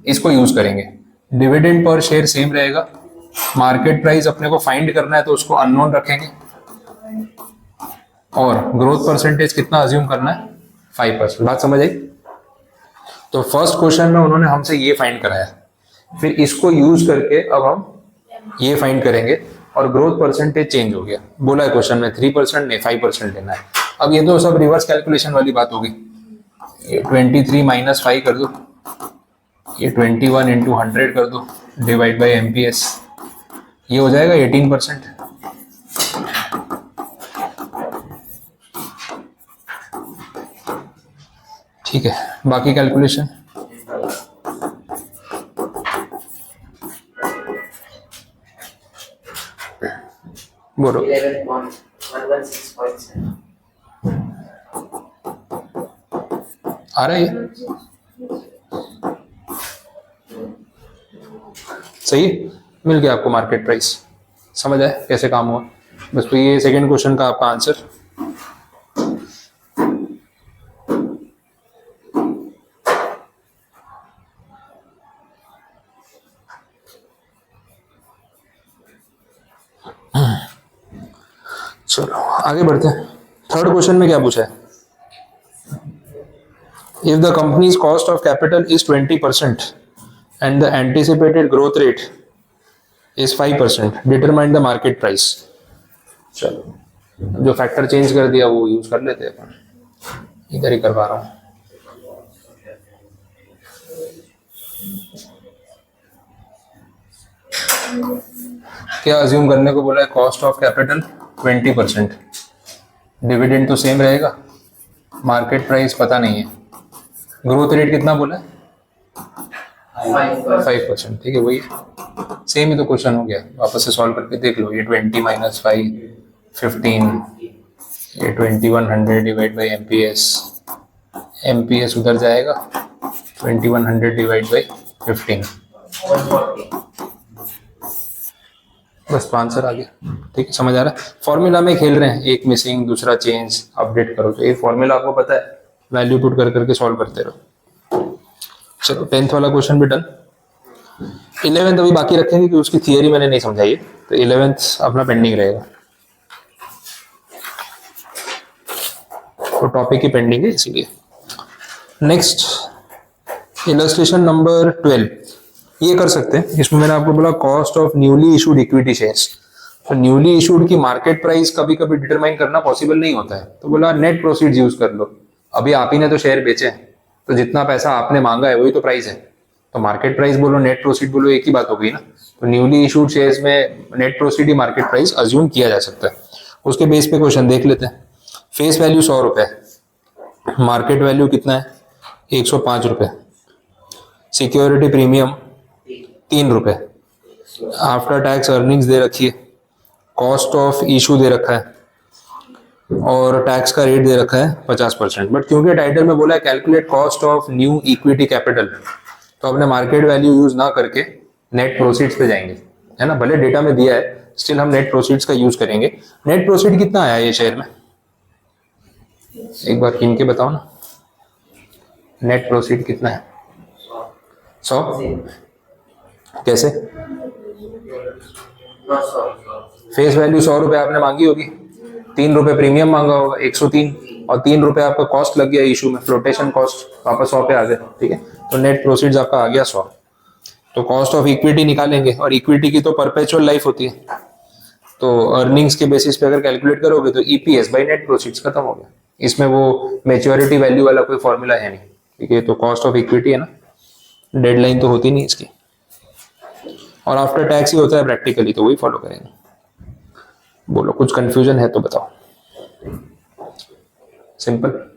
इसको यूज करेंगे। डिविडेंड पर शेयर सेम रहेगा, मार्केट प्राइस अपने को फाइंड करना है तो उसको अननोन रखेंगे, और ग्रोथ परसेंटेज कितना अज्यूम करना है 5%। बात समझ आई। तो फर्स्ट क्वेश्चन में उन्होंने हमसे ये फाइंड कराया, फिर इसको यूज करके अब हम ये फाइंड करेंगे, और ग्रोथ परसेंटेज चेंज हो गया। बोला है क्वेश्चन में 3% नहीं 5% लेना है। अब ये तो सब रिवर्स कैलकुलेशन वाली बात होगी। ये 23 माइनस 5 कर दो, ये 21 इंटू 100 कर दो डिवाइड बाई एमपीएस, ये हो जाएगा 18%। ठीक है, बाकी कैलकुलेशन बोलो। 11.116.7 आ रहा है ये सही, मिल गया आपको मार्केट प्राइस। समझ आए कैसे काम हुआ। बस तो ये सेकंड क्वेश्चन का आपका आंसर। चलो आगे बढ़ते हैं। थर्ड क्वेश्चन में क्या पूछा है? If the companies cost of capital is 20% and the anticipated growth rate is 5%, determine the market price. चलो जो फैक्टर चेंज कर दिया वो यूज कर लेते हैं अपन, इधर ही करवा रहा हूँ। क्या अज्यूम करने को बोला है? कॉस्ट ऑफ कैपिटल 20%, डिविडेंड तो सेम रहेगा, मार्केट प्राइस पता नहीं है, ग्रोथ रेट कितना बोला है? 5%। ठीक है, वही सेम ही तो क्वेश्चन हो गया। वापस से सॉल्व करके देख लो। ये 20 माइनस 5 15, ये 2100 डिवाइड बाई एमपीएस उधर जाएगा, 2100 डिवाइड बाई 15, बस तो आंसर आ गया। ठीक है, समझ आ रहा है? फॉर्मूला में खेल रहे हैं, एक मिसिंग दूसरा चेंज, अपडेट करो। तो ये फॉर्मूला आपको पता है, वैल्यू पुट कर करके सॉल्व करते रहो। चलो 10th वाला क्वेश्चन भी डन। 11th अभी बाकी रखेंगे कि उसकी थियरी मैंने नहीं समझाई है, तो 11th अपना पेंडिंग रहेगा। तो टॉपिक ही पेंडिंग है इसीलिए। नेक्स्ट इलस्ट्रेशन नंबर 12, ये कर सकते हैं। इसमें मैंने आपको बोला cost of newly issued equity shares. तो न्यूली इशूड की मार्केट प्राइस कभी कभी डिटरमाइन करना पॉसिबल नहीं होता है, तो बोला नेट प्रोसीड्स यूज कर लो। अभी आप ही ने तो शेयर बेचे हैं, तो जितना पैसा आपने मांगा है वही तो प्राइस है। तो मार्केट प्राइस बोलो नेट प्रोसीड बोलो, एक ही बात हो गई ना। तो न्यूली इशूड शेयर्स में नेट प्रोसीड ही मार्केट प्राइस अज्यूम किया जा सकता है। उसके बेस पे क्वेश्चन देख लेते हैं। फेस वैल्यू 100 रुपए, मार्केट वैल्यू कितना है? 105 रुपए, सिक्योरिटी प्रीमियम 3 रुपए, आफ्टर टैक्स अर्निंग्स दे रखी है, कॉस्ट ऑफ इशू दे रखा है, और टैक्स का रेट दे रखा है 50%। बट क्योंकि टाइटल में बोला है calculate cost of new equity capital, तो हमने मार्केट वैल्यू यूज ना करके नेट प्रोसीड्स पे जाएंगे, है ना। भले डेटा में दिया है, स्टिल हम नेट प्रोसीड्स का यूज करेंगे। नेट प्रोसीड कितना आया ये शेयर में? एक बार गिन के बताओ ना, नेट प्रोसीड कितना है? 100? कैसे? फेस वैल्यू 100 रुपए आपने मांगी होगी, 3 रुपए प्रीमियम मांगा होगा, 103, और 3 रुपए आपका कॉस्ट लग गया इशू में, फ्लोटेशन कॉस्ट, वापस 100 पे आ गए। ठीक है, तो नेट प्रोसीड्स आपका आ गया 100। तो कॉस्ट ऑफ इक्विटी निकालेंगे, और इक्विटी की तो परपेचुअल लाइफ होती है, तो अर्निंग्स के बेसिस पे अगर कैलकुलेट करोगे तो ईपीएस बाई नेट प्रोसीड्स खत्म हो गया। इसमें वो मैच्योरिटी वैल्यू वाला कोई फॉर्मूला है नहीं। ठीक है, तो कॉस्ट ऑफ इक्विटी है ना, डेडलाइन तो होती नहीं इसकी, और आफ्टर टैक्स ही होता है प्रैक्टिकली, तो वही फॉलो करेंगे। बोलो कुछ कंफ्यूजन है तो बताओ। सिंपल।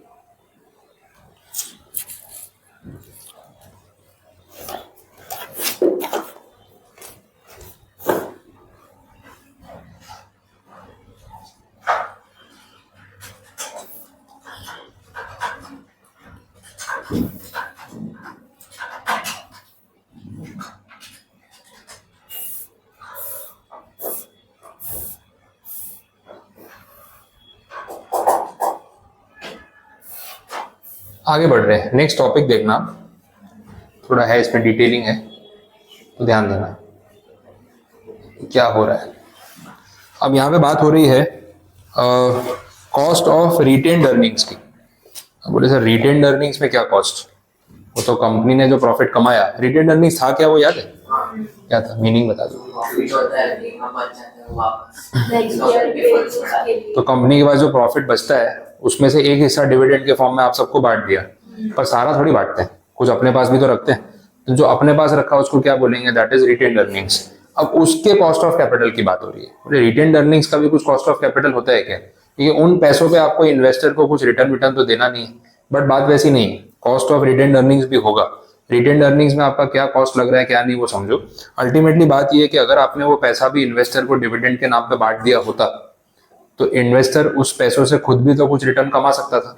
आगे बढ़ रहे हैं। नेक्स्ट टॉपिक देखना, थोड़ा है इसमें डिटेलिंग है, तो ध्यान देना क्या हो रहा है। अब यहाँ पे बात हो रही है कॉस्ट ऑफ रिटेन्ड अर्निंग्स की। अब बोले सर रिटेन्ड अर्निंग्स में क्या कॉस्ट? वो तो कंपनी ने जो प्रॉफिट कमाया, रिटेन्ड अर्निंग्स था क्या, वो याद है? क्या था, मीनिंग बता दो। तो कंपनी के पास जो प्रॉफिट बचता है उसमें से एक हिस्सा डिविडेंड के फॉर्म में आप सबको बांट दिया, पर सारा थोड़ी बांटते हैं, कुछ अपने पास भी तो रखते हैं। तो जो अपने पास रखा उसको क्या बोलेंगे? That is retained earnings. अब उसके कॉस्ट ऑफ कैपिटल की बात हो रही है। रिटेन्ड अर्निंग्स का भी कुछ कॉस्ट ऑफ कैपिटल होता है क्या? ये उन पैसों पे आपको इन्वेस्टर को कुछ रिटर्न तो देना नहीं है, बट बात वैसी नहीं है। कॉस्ट ऑफ रिटेन्ड अर्निंग्स भी होगा। रिटेन्ड अर्निंग्स में आपका क्या कॉस्ट लग रहा है क्या नहीं वो समझो। अल्टीमेटली बात ये है कि अगर आपने वो पैसा भी इन्वेस्टर को डिविडेंड के नाम पे बांट दिया होता, तो इन्वेस्टर उस पैसों से खुद भी तो कुछ रिटर्न कमा सकता था।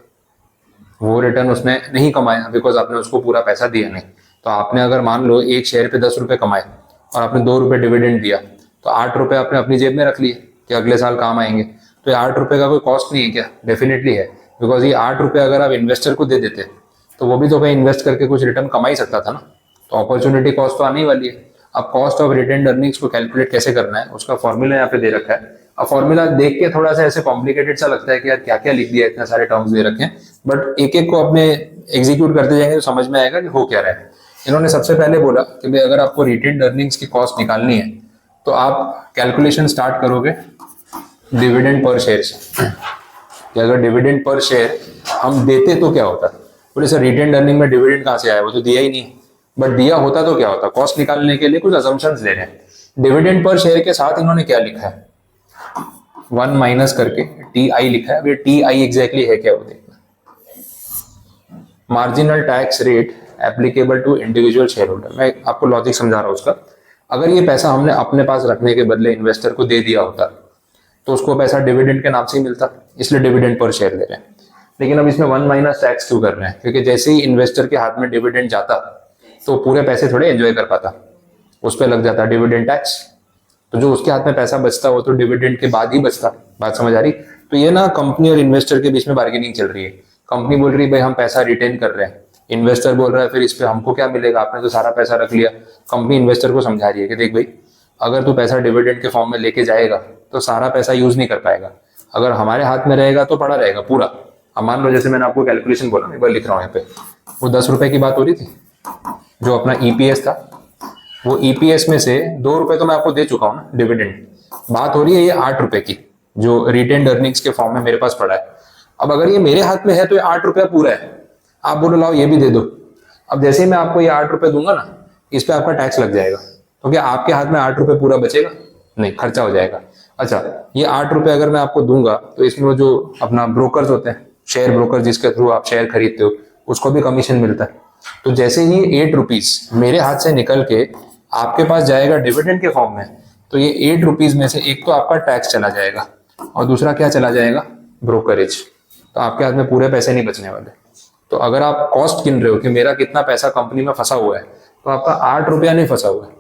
वो रिटर्न उसने नहीं कमाया बिकॉज आपने उसको पूरा पैसा दिया नहीं। तो आपने अगर मान लो एक शेयर पे 10 रुपए कमाए और आपने 2 रुपए डिविडेंड दिया, तो 8 रुपए आपने अपनी जेब में रख लिए कि अगले साल काम आएंगे। तो ये 8 रुपए का कोई कॉस्ट नहीं है क्या? डेफिनेटली है, बिकॉज ये 8 रुपए अगर आप इन्वेस्टर को दे देते तो वो भी तो कहीं इन्वेस्ट करके कुछ रिटर्न कमा ही सकता था ना। तो अपॉर्चुनिटी कॉस्ट तो आने वाली है। अब कॉस्ट ऑफ रिटेन्ड अर्निंग्स को कैलकुलेट कैसे करना है उसका फॉर्मूला यहाँ पे दे रखा है। अब फॉर्मूला देख के थोड़ा सा ऐसे कॉम्प्लिकेटेड सा लगता है कि यार क्या क्या लिख दिया, इतने सारे टर्म्स दे रखे हैं, बट एक एक को अपने एग्जीक्यूट करते जाएंगे तो समझ में आएगा कि हो क्या रहा है। इन्होंने सबसे पहले बोला कि भाई अगर आपको रिटेन्ड अर्निंग्स की कॉस्ट निकालनी है तो आप कैलकुलेशन स्टार्ट करोगे डिविडेंड पर शेयर से, कि अगर डिविडेंड पर शेयर हम देते तो क्या होता। बोले सर रिटेन्ड अर्निंग में डिविडेंड कहाँ से आया, वो तो दिया ही नहीं, बट दिया होता तो क्या होता। कॉस्ट निकालने के लिए कुछ अजम्पशंस दे रहे हैं। डिविडेंड पर शेयर के साथ इन्होंने क्या लिखा है, 1 माइनस करके टी आई लिखा है। टी आई एग्जैक्टली है क्या वो देखना। Marginal tax rate applicable to individual shareholder. मैं आपको लॉजिक समझा रहा हूँ उसका। अगर ये पैसा हमने अपने पास रखने के बदले इन्वेस्टर को दे दिया होता तो उसको पैसा डिविडेंड के नाम से ही मिलता, इसलिए डिविडेंड पर शेयर दे रहे हैं। लेकिन अब इसमें 1 माइनस टैक्स क्यों कर रहे हैं, क्योंकि जैसे ही इन्वेस्टर के हाथ में डिविडेंड जाता तो पूरे पैसे थोड़े एंजॉय कर पाता, उस पर लग जाता डिविडेंड टैक्स। तो जो उसके हाथ में पैसा बचता वो तो डिविडेंड के बाद ही बचता। बात समझ आ रही। तो ये ना कंपनी और इन्वेस्टर के बीच में बार्गेनिंग चल रही है। कंपनी बोल रही है भाई हम पैसा रिटेन कर रहे हैं, इन्वेस्टर बोल रहा है फिर इस पे हमको क्या मिलेगा, आपने तो सारा पैसा रख लिया। कंपनी इन्वेस्टर को समझा रही है कि देख भाई अगर तू पैसा डिविडेंड के फॉर्म में लेके जाएगा तो सारा पैसा यूज नहीं कर पाएगा, अगर हमारे हाथ में रहेगा तो पड़ा रहेगा पूरा। अब मान लो जैसे मैंने आपको कैलकुलेशन बोला, एक बार लिख रहा हूँ यहाँ पे, वो 10 रुपए की बात हो रही थी, जो अपना ईपीएस था, वो ईपीएस में से 2 रुपए तो मैं आपको दे चुका हूँ ना डिविडेंड। बात हो रही है ये 8 रुपए की, जो रिटेन्ड अर्निंग्स के फॉर्म में मेरे पास पड़ा है। अब अगर ये मेरे हाथ में है तो ये 8 रुपया पूरा है, आप बोलो लाओ ये भी दे दो। अब जैसे ही मैं आपको ये 8 रुपए दूंगा ना, इस पे आपका टैक्स लग जाएगा, तो क्या आपके हाथ में 8 रुपए पूरा बचेगा? नहीं, खर्चा हो जाएगा। अच्छा, ये 8 रुपए अगर मैं आपको दूंगा तो इसमें वो जो अपना ब्रोकर्स होते हैं, शेयर ब्रोकर जिसके थ्रू आप शेयर खरीदते हो, उसको भी कमीशन मिलता है। तो जैसे ही 8 रुपीज मेरे हाथ से निकल के आपके पास जाएगा डिविडेंड के फॉर्म में, तो ये 8 रुपीज में से एक तो आपका टैक्स चला जाएगा और दूसरा क्या चला जाएगा, ब्रोकरेज। तो आपके हाथ में पूरे पैसे नहीं बचने वाले। तो अगर आप कॉस्ट गिन रहे हो कि मेरा कितना पैसा कंपनी में फंसा हुआ है, तो आपका 8 रुपया नहीं फंसा हुआ है,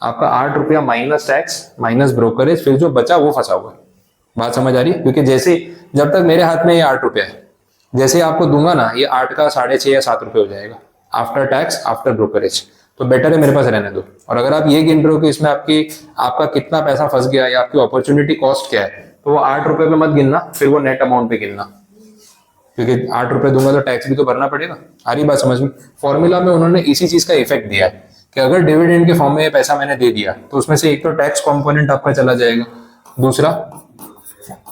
आपका 8 रुपया माइनस टैक्स माइनस ब्रोकरेज, फिर जो बचा वो फंसा हुआ है। बात समझ आ रही है? क्योंकि जैसे जब तक मेरे हाथ में ये 8 रुपया है, जैसे आपको दूंगा ना, ये 8 का 6.5 या 7 रुपये हो जाएगा आफ्टर टैक्स आफ्टर ब्रोकरेज। तो बेटर है मेरे पास रहने दो। और अगर आप ये गिन रहे हो कि इसमें आपका कितना पैसा फंस गया या आपकी अपॉर्चुनिटी कॉस्ट क्या है, तो वो 8 रुपए पे मत गिनना, फिर वो नेट अमाउंट पे गिनना, क्योंकि 8 रुपए दूंगा तो टैक्स भी तो भरना पड़ेगा। आ रही बात समझ में? फॉर्मूला में उन्होंने इसी चीज का इफेक्ट दिया है कि अगर डिविडेंड के फॉर्म में ये पैसा मैंने दे दिया तो उसमें से एक तो टैक्स कंपोनेंट आपका चला जाएगा, दूसरा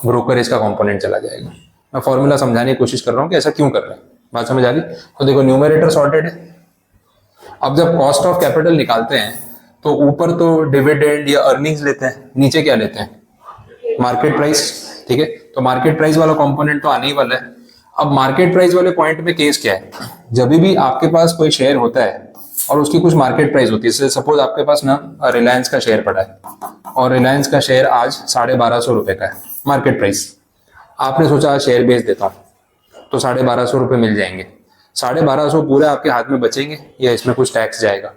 ब्रोकरेज का कंपोनेंट चला जाएगा। मैं फॉर्मूला समझाने की कोशिश कर रहा हूँ कि ऐसा क्यों कर रहा है। बात समझ आ रही? तो देखो न्यूमरेटर सॉर्टेड है। अब जब कॉस्ट ऑफ कैपिटल निकालते हैं तो ऊपर तो डिविडेंड या अर्निंग्स लेते हैं, नीचे क्या लेते हैं, मार्केट प्राइस। ठीक है, तो मार्केट प्राइस वाला कंपोनेंट तो आने ही वाला है। अब मार्केट प्राइस वाले पॉइंट में केस क्या है, जब भी आपके पास कोई शेयर होता है और उसकी कुछ मार्केट प्राइस होती है, सपोज आपके पास ना रिलायंस का शेयर पड़ा है और रिलायंस का शेयर आज 1250 रुपए का है मार्केट प्राइस। आपने सोचा आज शेयर बेच देता हूं तो 1250 रुपए मिल जाएंगे। 1250 पूरे आपके हाथ में बचेंगे या इसमें कुछ टैक्स जाएगा?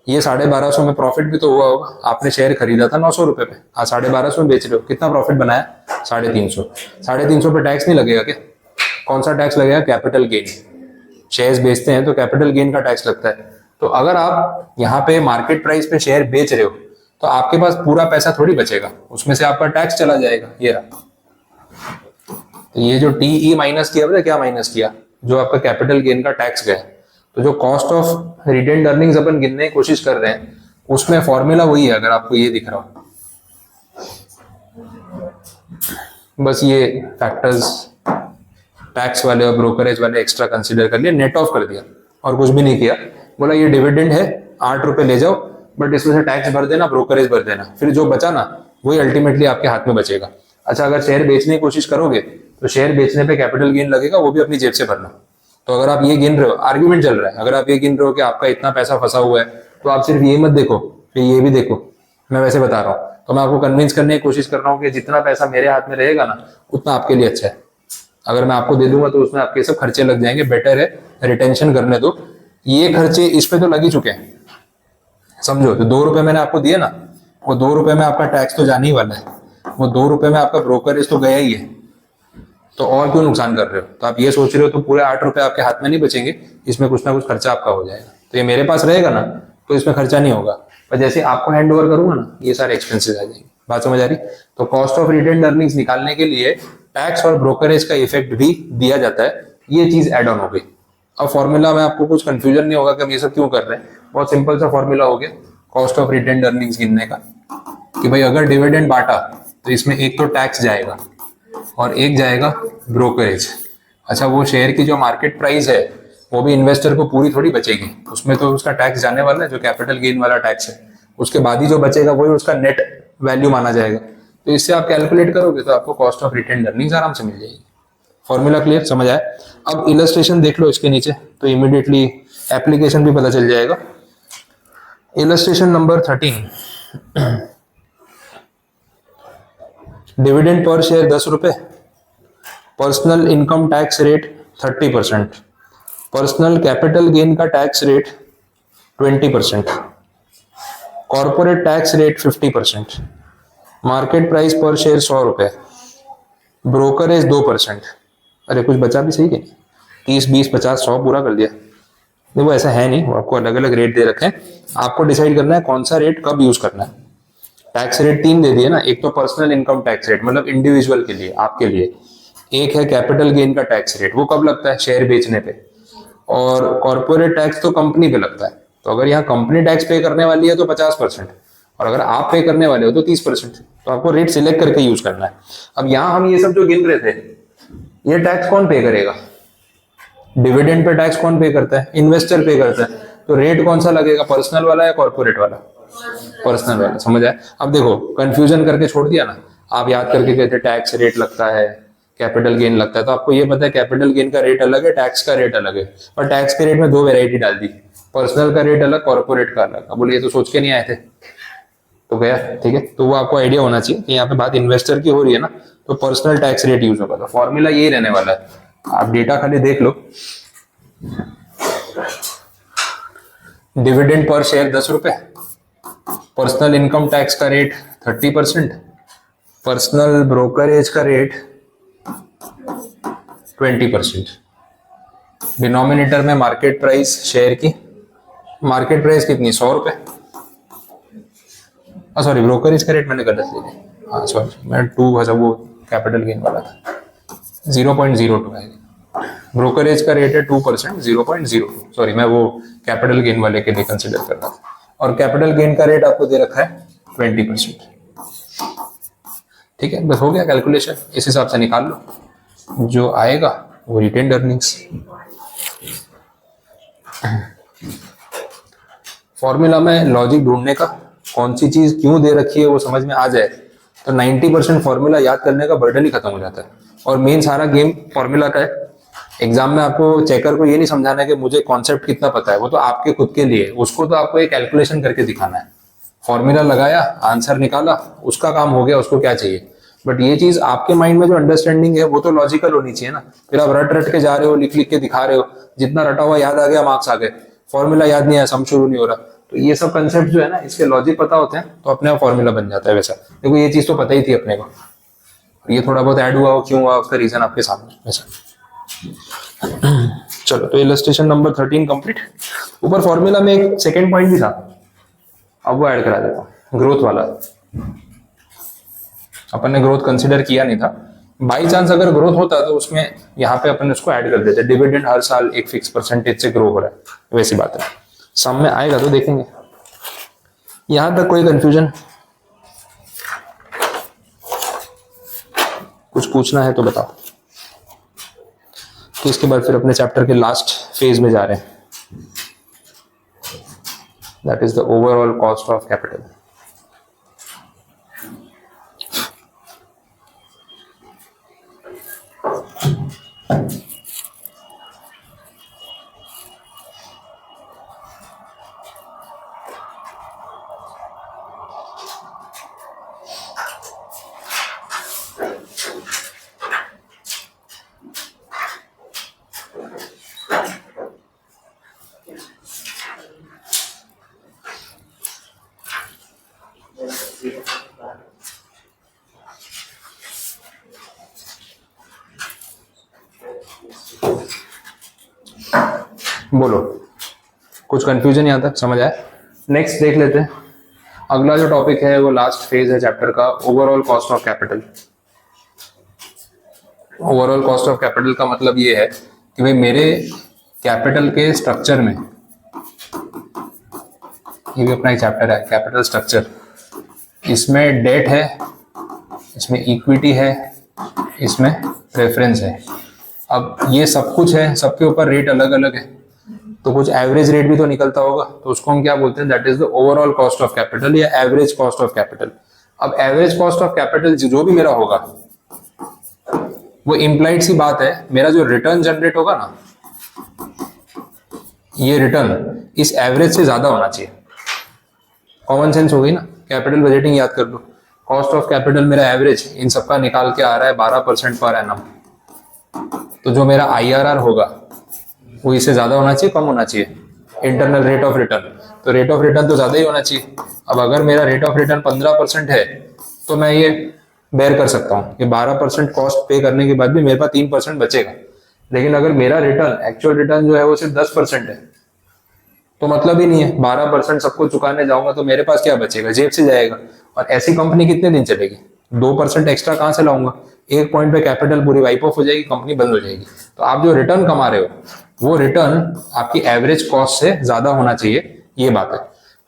ये 1250 में प्रॉफिट भी तो हुआ होगा। आपने शेयर खरीदा था 900 रुपए पे, आज 1250 में बेच रहे हो, कितना प्रॉफिट बनाया? 350। 350 पे टैक्स नहीं लगेगा क्या? कौन सा टैक्स लगेगा? Capital gain. शेयर्स बेचते हैं तो कैपिटल गेन का टैक्स लगता है। तो अगर आप यहाँ पे मार्केट प्राइस पे शेयर बेच रहे हो तो आपके पास पूरा पैसा थोड़ी बचेगा, उसमें से आपका टैक्स चला जाएगा। ये रहा। तो ये जो टीई माइनस किया, पता क्या माइनस किया? जो आपका कैपिटल गेन का टैक्स गया। तो जो कॉस्ट ऑफ रिटेन्ड अर्निंग्स अपन गिनने की कोशिश कर रहे हैं उसमें फॉर्मूला वही है, अगर आपको ये दिख रहा हो। बस ये फैक्टर्स टैक्स वाले और ब्रोकरेज वाले एक्स्ट्रा कंसीडर कर लिए, नेट ऑफ कर दिया और कुछ भी नहीं किया। बोला ये डिविडेंड है, 8 रुपए ले जाओ, बट इसमें से टैक्स भर देना, ब्रोकरेज भर देना, फिर जो बचा ना वही अल्टीमेटली आपके हाथ में बचेगा। अच्छा, अगर शेयर बेचने की कोशिश करोगे तो शेयर बेचने पे कैपिटल गेन लगेगा, वो भी अपनी जेब से भरना। तो अगर आप ये गिन रहे हो, आर्ग्यूमेंट चल रहा है, अगर आप ये गिन रहे हो कि आपका इतना पैसा फंसा हुआ है, तो आप सिर्फ ये मत देखो कि ये भी देखो। मैं वैसे बता रहा हूँ, तो मैं आपको कन्विंस करने की कोशिश कर रहा हूँ कि जितना पैसा मेरे हाथ में रहेगा ना उतना आपके लिए अच्छा है। अगर मैं आपको दे दूंगा तो उसमें आपके सब खर्चे लग जाएंगे, बेटर है रिटेंशन करने दो। ये खर्चे इस पे तो लग ही चुके हैं, समझो। तो 2 रुपए मैंने आपको दिए ना, वो 2 रुपए में आपका टैक्स तो जाने ही वाला है, वो 2 रुपए में आपका ब्रोकरेज तो गया ही है, तो और क्यों नुकसान कर रहे हो? तो आप ये सोच रहे हो तो पूरे 8 रुपए आपके हाथ में नहीं बचेंगे, इसमें कुछ ना कुछ खर्चा आपका हो जाएगा। तो ये मेरे पास रहेगा ना तो इसमें खर्चा नहीं होगा, पर जैसे आपको हैंड ओवर करूंगा ना ये सारे एक्सपेंसेस आ जाएंगे। बात समझ आ रही? तो कॉस्ट ऑफ रिटेन्ड अर्निंग्स निकालने के लिए टैक्स और ब्रोकरेज का इफेक्ट भी दिया जाता है, ये चीज एड ऑन हो गई। अब फॉर्मूला में आपको कुछ कंफ्यूजन नहीं होगा कि हम ये सब क्यों कर रहे हैं, बहुत सिंपल सा फॉर्मूला हो गया कॉस्ट ऑफ रिटेन्ड अर्निंग्स गिनने का, कि भाई अगर डिविडेंड बांटा तो इसमें एक तो टैक्स जाएगा और एक जाएगा ब्रोकरेज। अच्छा, वो शेयर की जो मार्केट प्राइस है वो भी इन्वेस्टर को पूरी थोड़ी बचेगी, उसमें तो उसका टैक्स जाने वाला है जो कैपिटल गेन वाला टैक्स है, उसके बाद ही जो बचेगा वही उसका नेट वैल्यू माना जाएगा। तो इससे आप कैलकुलेट करोगे तो आपको कॉस्ट ऑफ रिटेन्ड अर्निंग्स आराम से मिल जाएगी। फॉर्मूला क्लियर, समझ आया? अब इलस्ट्रेशन देख लो इसके नीचे तो इमीडिएटली एप्लीकेशन भी पता चल जाएगा। Illustration number 13, dividend per share 10 रुपए, personal income tax rate 30%, personal capital gain का tax rate 20%, corporate tax rate 50%, market price per share 100 रुपए, ब्रोकरेज 2%। अरे कुछ बचा भी सही कि नहीं? 30, 20, 50, 100 पूरा कर दिया। देखो ऐसा है नहीं, वो आपको अलग अलग रेट दे रखे हैं, आपको डिसाइड करना है कौन सा रेट कब यूज करना है। टैक्स रेट 3 दे दिए ना, एक तो पर्सनल इनकम टैक्स रेट मतलब इंडिविजुअल के लिए, आपके लिए, एक है कैपिटल गेन का टैक्स रेट, वो कब लगता है? शेयर बेचने पे, और कॉर्पोरेट टैक्स तो कंपनी पे लगता है। तो अगर यहाँ कंपनी टैक्स पे करने वाली है तो 50%, और अगर आप पे करने वाले हो तो 30%। तो आपको रेट सिलेक्ट करके यूज करना है। अब यहाँ हम ये सब जो गिन रहे थे, ये टैक्स कौन पे करेगा? डिविडेंड पे टैक्स कौन पे करता है? इन्वेस्टर पे करता है। तो रेट कौन सा लगेगा, पर्सनल वाला या कॉर्पोरेट वाला? पर्सनल वाला। समझ आया? अब देखो कंफ्यूजन करके छोड़ दिया ना, आप याद करके कहते टैक्स रेट लगता है, कैपिटल गेन लगता है, तो आपको ये पता है कैपिटल गेन का रेट अलग है, टैक्स का रेट अलग है, और टैक्स के रेट में 2 वैरायटी डाल दी, पर्सनल का रेट अलग, कॉर्पोरेट का अलग। अब बोले ये तो सोच के नहीं आए थे, तो गया। ठीक है, तो वो आपको आइडिया होना चाहिए कि यहाँ पे बात इन्वेस्टर की हो रही है ना, तो पर्सनल टैक्स रेट यूज होगा। तो फॉर्मूला यही रहने वाला है, आप डेटा खाली देख लो। डिविडेंड पर शेयर 10 रुपए, पर्सनल इनकम टैक्स का रेट 30%, पर्सनल ब्रोकरेज का रेट 20%, डिनोमिनेटर में मार्केट प्राइस शेयर की, मार्केट प्राइस कितनी? 100 रुपए, सॉरी ब्रोकरेज का रेट मैंने गलत ले लिया, हाँ सॉरी मैं 2 वो कैपिटल गेन वाला था, 0.02 है। ब्रोकरेज का रेट है 2%, 0.02, सॉरी मैं वो कैपिटल गेन वाले के लिए कंसिडर कर रहा था, और कैपिटल गेन का रेट आपको दे रखा है 20%। ठीक है, बस हो गया कैलकुलेशन, इस हिसाब से निकाल लो, जो आएगा वो रिटेन्ड अर्निंग्स। फॉर्मूला में लॉजिक ढूंढने का, कौन सी चीज क्यों दे रखी है वो समझ में आ जाए तो 90% फॉर्मूला याद करने का बर्डन ही खत्म हो जाता है। और मेन सारा गेम फॉर्मूला का है। एग्जाम में आपको चेकर को ये नहीं समझाना है कि मुझे कॉन्सेप्ट कितना पता है, वो तो आपके खुद के लिए, उसको तो आपको एक कैलकुलेशन करके दिखाना है। फॉर्मूला लगाया, आंसर निकाला, उसका काम हो गया, उसको क्या चाहिए। बट ये चीज आपके माइंड में जो अंडरस्टैंडिंग है वो तो लॉजिकल होनी चाहिए ना। फिर आप रट रट के जा रहे हो, लिख लिख के दिखा रहे हो, जितना रटा हुआ याद आ गया मार्क्स आ गए, फॉर्मूला याद नहीं आया, सम शुरू नहीं हो रहा। तो ये सब कंसेप्ट जो है ना, इसके लॉजिक पता होते हैं तो अपने आप फॉर्मूला बन जाता है। वैसा देखो ये चीज तो पता ही थी अपने को, ये थोड़ा बहुत ऐड हुआ हो, क्यों हुआ उसका रीजन आपके सामने वैसा। चलो, तो इलस्ट्रेशन नंबर 13 कंप्लीट। ऊपर फॉर्मूला में एक सेकेंड पॉइंट भी था, अब वो ऐड करा देता हूं, ग्रोथ वाला। अपन ने ग्रोथ कंसिडर किया नहीं था, बाई चांस अगर ग्रोथ होता तो उसमें यहाँ पे अपन उसको ऐड कर देते। डिविडेंड हर साल एक फिक्स परसेंटेज से ग्रो हो रहा है, वैसी बात है। सम में आएगा तो देखेंगे। यहां तक कोई कंफ्यूजन? कुछ पूछना है तो बताओ। तो इसके बाद फिर अपने चैप्टर के लास्ट फेज में जा रहे हैं, that is the overall cost of capital. बोलो, कुछ कंफ्यूजन यहां तक समझ आया? नेक्स्ट देख लेते हैं, अगला जो टॉपिक है वो लास्ट फेज है चैप्टर का, overall cost of capital. Overall cost of capital का मतलब ये है कि भाई मेरे कैपिटल के स्ट्रक्चर में, ये भी अपना एक चैप्टर है कैपिटल स्ट्रक्चर, इसमें डेट है, इसमें इक्विटी है, इसमें प्रेफरेंस है। अब ये सब कुछ है, सबके ऊपर रेट अलग अलग है, तो कुछ एवरेज रेट भी तो निकलता होगा, तो उसको हम क्या बोलते हैं, that is the overall cost of capital या एवरेज कॉस्ट ऑफ कैपिटल। अब एवरेज कॉस्ट ऑफ कैपिटल जो भी मेरा होगा वो इम्प्लाइड सी बात है, मेरा जो रिटर्न जनरेट होगा ना, ये रिटर्न इस एवरेज से ज्यादा होना चाहिए। कॉमन सेंस हो गई ना, कैपिटल बजटिंग याद कर लो, कॉस्ट ऑफ कैपिटल मेरा एवरेज इन सबका निकाल के आ रहा है 12% पर एनम, तो जो मेरा IRR होगा वो इससे ज्यादा होना चाहिए, कम होना चाहिए, इंटरनल रेट ऑफ रिटर्न, तो रेट ऑफ रिटर्न तो ज्यादा ही होना चाहिए। अब अगर मेरा रेट ऑफ रिटर्न 15% है तो मैं ये बेयर कर सकता हूँ कि 12% कॉस्ट पे करने के बाद भी मेरे पास 3% बचेगा। लेकिन अगर मेरा रिटर्न, एक्चुअल रिटर्न जो है वो सिर्फ 10% है, तो मतलब ही नहीं है, 12% सबको चुकाने जाऊंगा तो मेरे पास क्या बचेगा, जेब से जाएगा। और ऐसी कंपनी कितने दिन चलेगी, 2% एक्स्ट्रा कहाँ से लाऊंगा, एक पॉइंट पे कैपिटल पूरी वाइप ऑफ हो जाएगी, कंपनी बंद हो जाएगी। तो आप जो रिटर्न कमा रहे हो वो रिटर्न आपकी एवरेज कॉस्ट से ज्यादा होना चाहिए, ये बात है।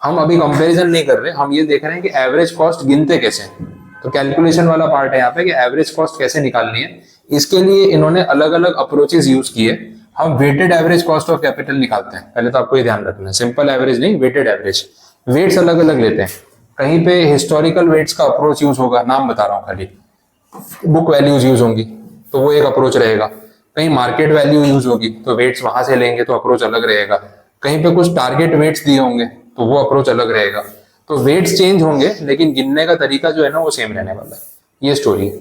हम अभी कंपैरिजन नहीं कर रहे, हम ये देख रहे हैं कि एवरेज कॉस्ट गिनते कैसे हैं। तो कैलकुलेशन वाला पार्ट है यहाँ पे कि एवरेज कॉस्ट कैसे निकालनी है। इसके लिए इन्होंने अलग अलग अप्रोचेस यूज किए। हम weighted average cost of capital निकालते हैं, पहले तो आपको ये ध्यान रखना है, सिंपल एवरेज नहीं, वेटेड एवरेज। वेट्स अलग अलग लेते हैं, कहीं पे हिस्टोरिकल वेट्स का अप्रोच यूज होगा, नाम बता रहा हूँ खाली, बुक वैल्यूज यूज होंगी तो वो एक अप्रोच रहेगा, कहीं मार्केट वैल्यू यूज होगी तो वेट्स वहां से लेंगे तो अप्रोच अलग रहेगा, कहीं पे कुछ टारगेट वेट्स दिए होंगे तो वो अप्रोच अलग रहेगा। तो वेट्स चेंज होंगे लेकिन गिनने का तरीका जो है ना वो सेम रहने वाला है। ये स्टोरी है,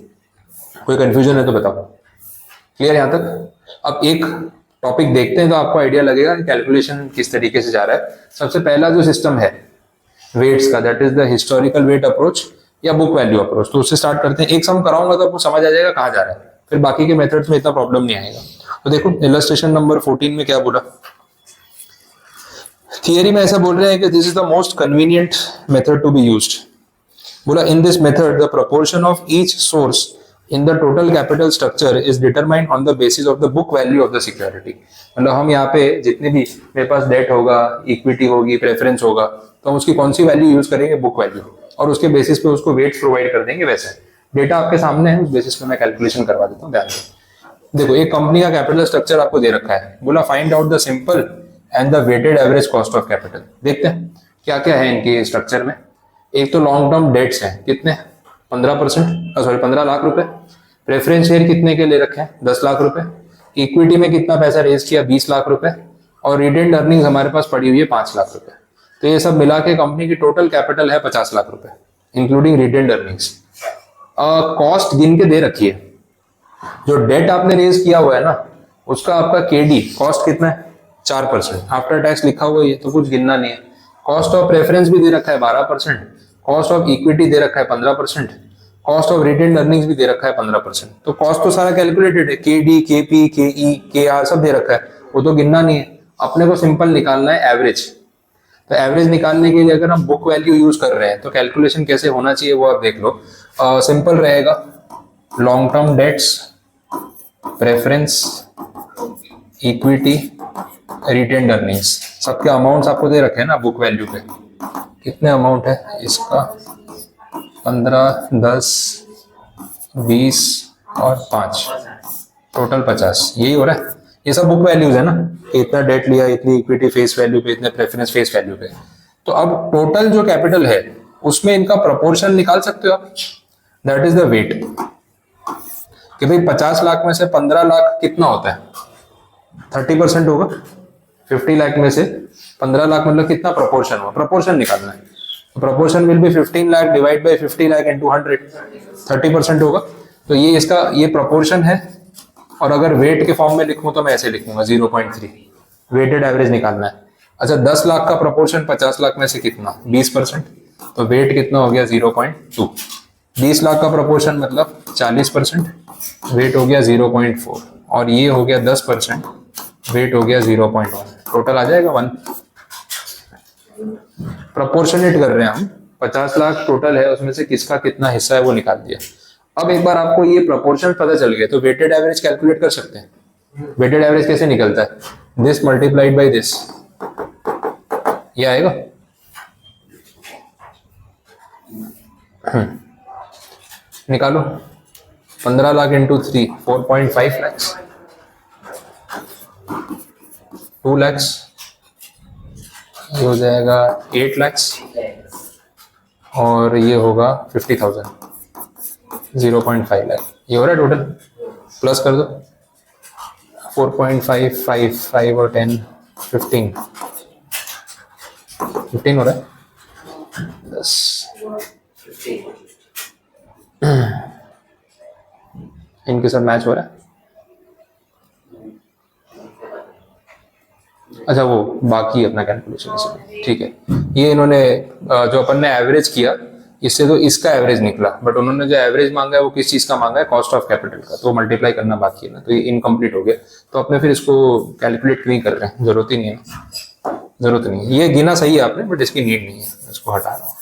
कोई कंफ्यूजन है तो बताओ। क्लियर यहाँ तक? अब एक टॉपिक देखते हैं तो आपको आइडिया लगेगा कि कैलकुलेशन किस तरीके से जा रहा है। सबसे पहला जो सिस्टम है वेट्स का, that is the historical weight approach या बुक वैल्यू अप्रोच। तो उससे स्टार्ट करते हैं, एक सम कराऊंगा तो आपको समझ आ जाएगा कहाँ जा रहा है, फिर बाकी के मेथड्स में इतना प्रॉब्लम नहीं आएगा। तो देखो इलस्ट्रेशन नंबर 14 में क्या बोला, थियरी में ऐसा बोल रहे हैं कि this is the most convenient method to be used. बोला in this method the proportion of each source in the total capital structure is determined on the basis of the book value of the security. मतलब हम यहाँ पे जितने भी मेरे पास debt होगा, इक्विटी होगी, प्रेफरेंस होगा, तो हम उसकी कौन सी वैल्यू यूज करेंगे, बुक वैल्यू, और उसके बेसिस पे उसको वेट्स प्रोवाइड कर देंगे। वैसे डेटा आपके सामने है, उस बेसिस पे मैं कैलकुलेशन करवा देता हूँ, ध्यान दो। देखो एक कंपनी का कैपिटल स्ट्रक्चर आपको दे रखा है, बोला find out the simple and the weighted average cost of capital. देखते हैं क्या क्या है इनके स्ट्रक्चर में। एक तो लॉन्ग टर्म डेट्स हैं, कितने, 15 लाख रुपए। प्रेफरेंस शेयर कितने के ले रखे हैं, 10 लाख रुपए। इक्विटी में कितना पैसा रेज किया, 20 लाख रुपए। और रिटेन्ड अर्निंग्स हमारे पास पड़ी हुई है 5 लाख रुपए। तो ये सब मिला के कंपनी की टोटल कैपिटल है 50 लाख रुपए, इंक्लूडिंग रिटेन्ड अर्निंग्स। कॉस्ट गिन के दे रखी है, जो डेट आपने रेज किया हुआ है ना उसका आपका केडी कॉस्ट कितना है, 4%। आफ्टर टैक्स लिखा हुआ है तो कुछ गिनना नहीं है। कॉस्ट ऑफ प्रेफरेंस भी दे रखा है 12%, कॉस्ट ऑफ इक्विटी दे रखा है 15%, कॉस्ट ऑफ रिटेन्ड अर्निंग्स भी दे रखा है 15%। तो कॉस्ट तो सारा कैलकुलेटेड है, केडी, केपी, केई, केआर सब दे रखा है, वो तो गिनना नहीं है। अपने को सिंपल निकालना है एवरेज। तो एवरेज निकालने के लिए अगर हम बुक वैल्यू यूज कर रहे हैं तो कैलकुलेशन कैसे होना चाहिए वो आप देख लो। सिंपल रहेगा, long term debts, preference, equity, retained earnings, सबके अमाउंट्स आपको दे रखे हैं ना बुक वैल्यू पे। कितने अमाउंट है इसका, 15, 10, 20 और 5, टोटल 50। यही हो रहा है, ये सब बुक वैल्यूज है ना, इतना डेट लिया, इतनी इक्विटी फेस वैल्यू पे, इतने प्रेफरेंस फेस वैल्यू पे। तो अब टोटल जो कैपिटल है उसमें इनका प्रोपोर्शन निकाल सकते हो आप, दैट इज द वेट। कि भाई 50 लाख में से 15 लाख कितना होता है, 30% होगा। 50 लाख में से 15 लाख मतलब कितना प्रोपोर्शन हुआ, प्रोपोर्शन निकालना है। Proportion will be 15 lakh divide by 50 lakh into 100, 30% होगा। तो ये इसका ये प्रोपोर्शन है। और अगर वेट के फॉर्म में लिखूं तो मैं ऐसे लिखूंगा 0.3, वेटेड एवरेज निकालना है। अच्छा 10 लाख का प्रोपोर्शन 50 लाख में से कितना, 20%, तो वेट कितना हो गया 0.2। 20 लाख का प्रोपोर्शन मतलब 40%, वेट हो गया 0.4। और ये हो गया 10%, वेट हो गया 0.1, टोटल आ जाएगा 1। प्रोपोर्शनेट कर रहे हैं हम, 50 लाख टोटल है, उसमें से किसका कितना हिस्सा है वो निकाल दिया। अब एक बार आपको ये प्रोपोर्शन पता चल गया तो वेटेड एवरेज कैलकुलेट कर सकते हैं। वेटेड एवरेज कैसे निकलता है, दिस मल्टीप्लाइड बाई दिस, ये आएगा। निकालो, 15 लाख इंटू 3 4.5 लैक्स, 2 लैक्स, ये हो जाएगा 8 लैक्स, और ये होगा 50,000, 0.5 लाख, ये हो रहा है टोटल। प्लस कर दो 4.5 5 5 और 10 15 हो रहा है 10। इनके साथ मैच हो रहा है। अच्छा वो बाकी अपना कैलकुलेशन इसमें ठीक है। ये इन्होंने जो अपन ने एवरेज किया इससे तो इसका एवरेज निकला, बट उन्होंने जो एवरेज मांगा है वो किस चीज का मांगा है, कॉस्ट ऑफ कैपिटल का, तो मल्टीप्लाई करना बाकी है ना, तो ये इनकम्प्लीट हो गया। तो अपने फिर इसको कैलकुलेट क्यों कर रहे हैं, जरूरत ही नहीं है ना, जरूरत नहीं है। ये गिना सही है आपने, बट इसकी नीड नहीं है, इसको हटा रहा हूँ।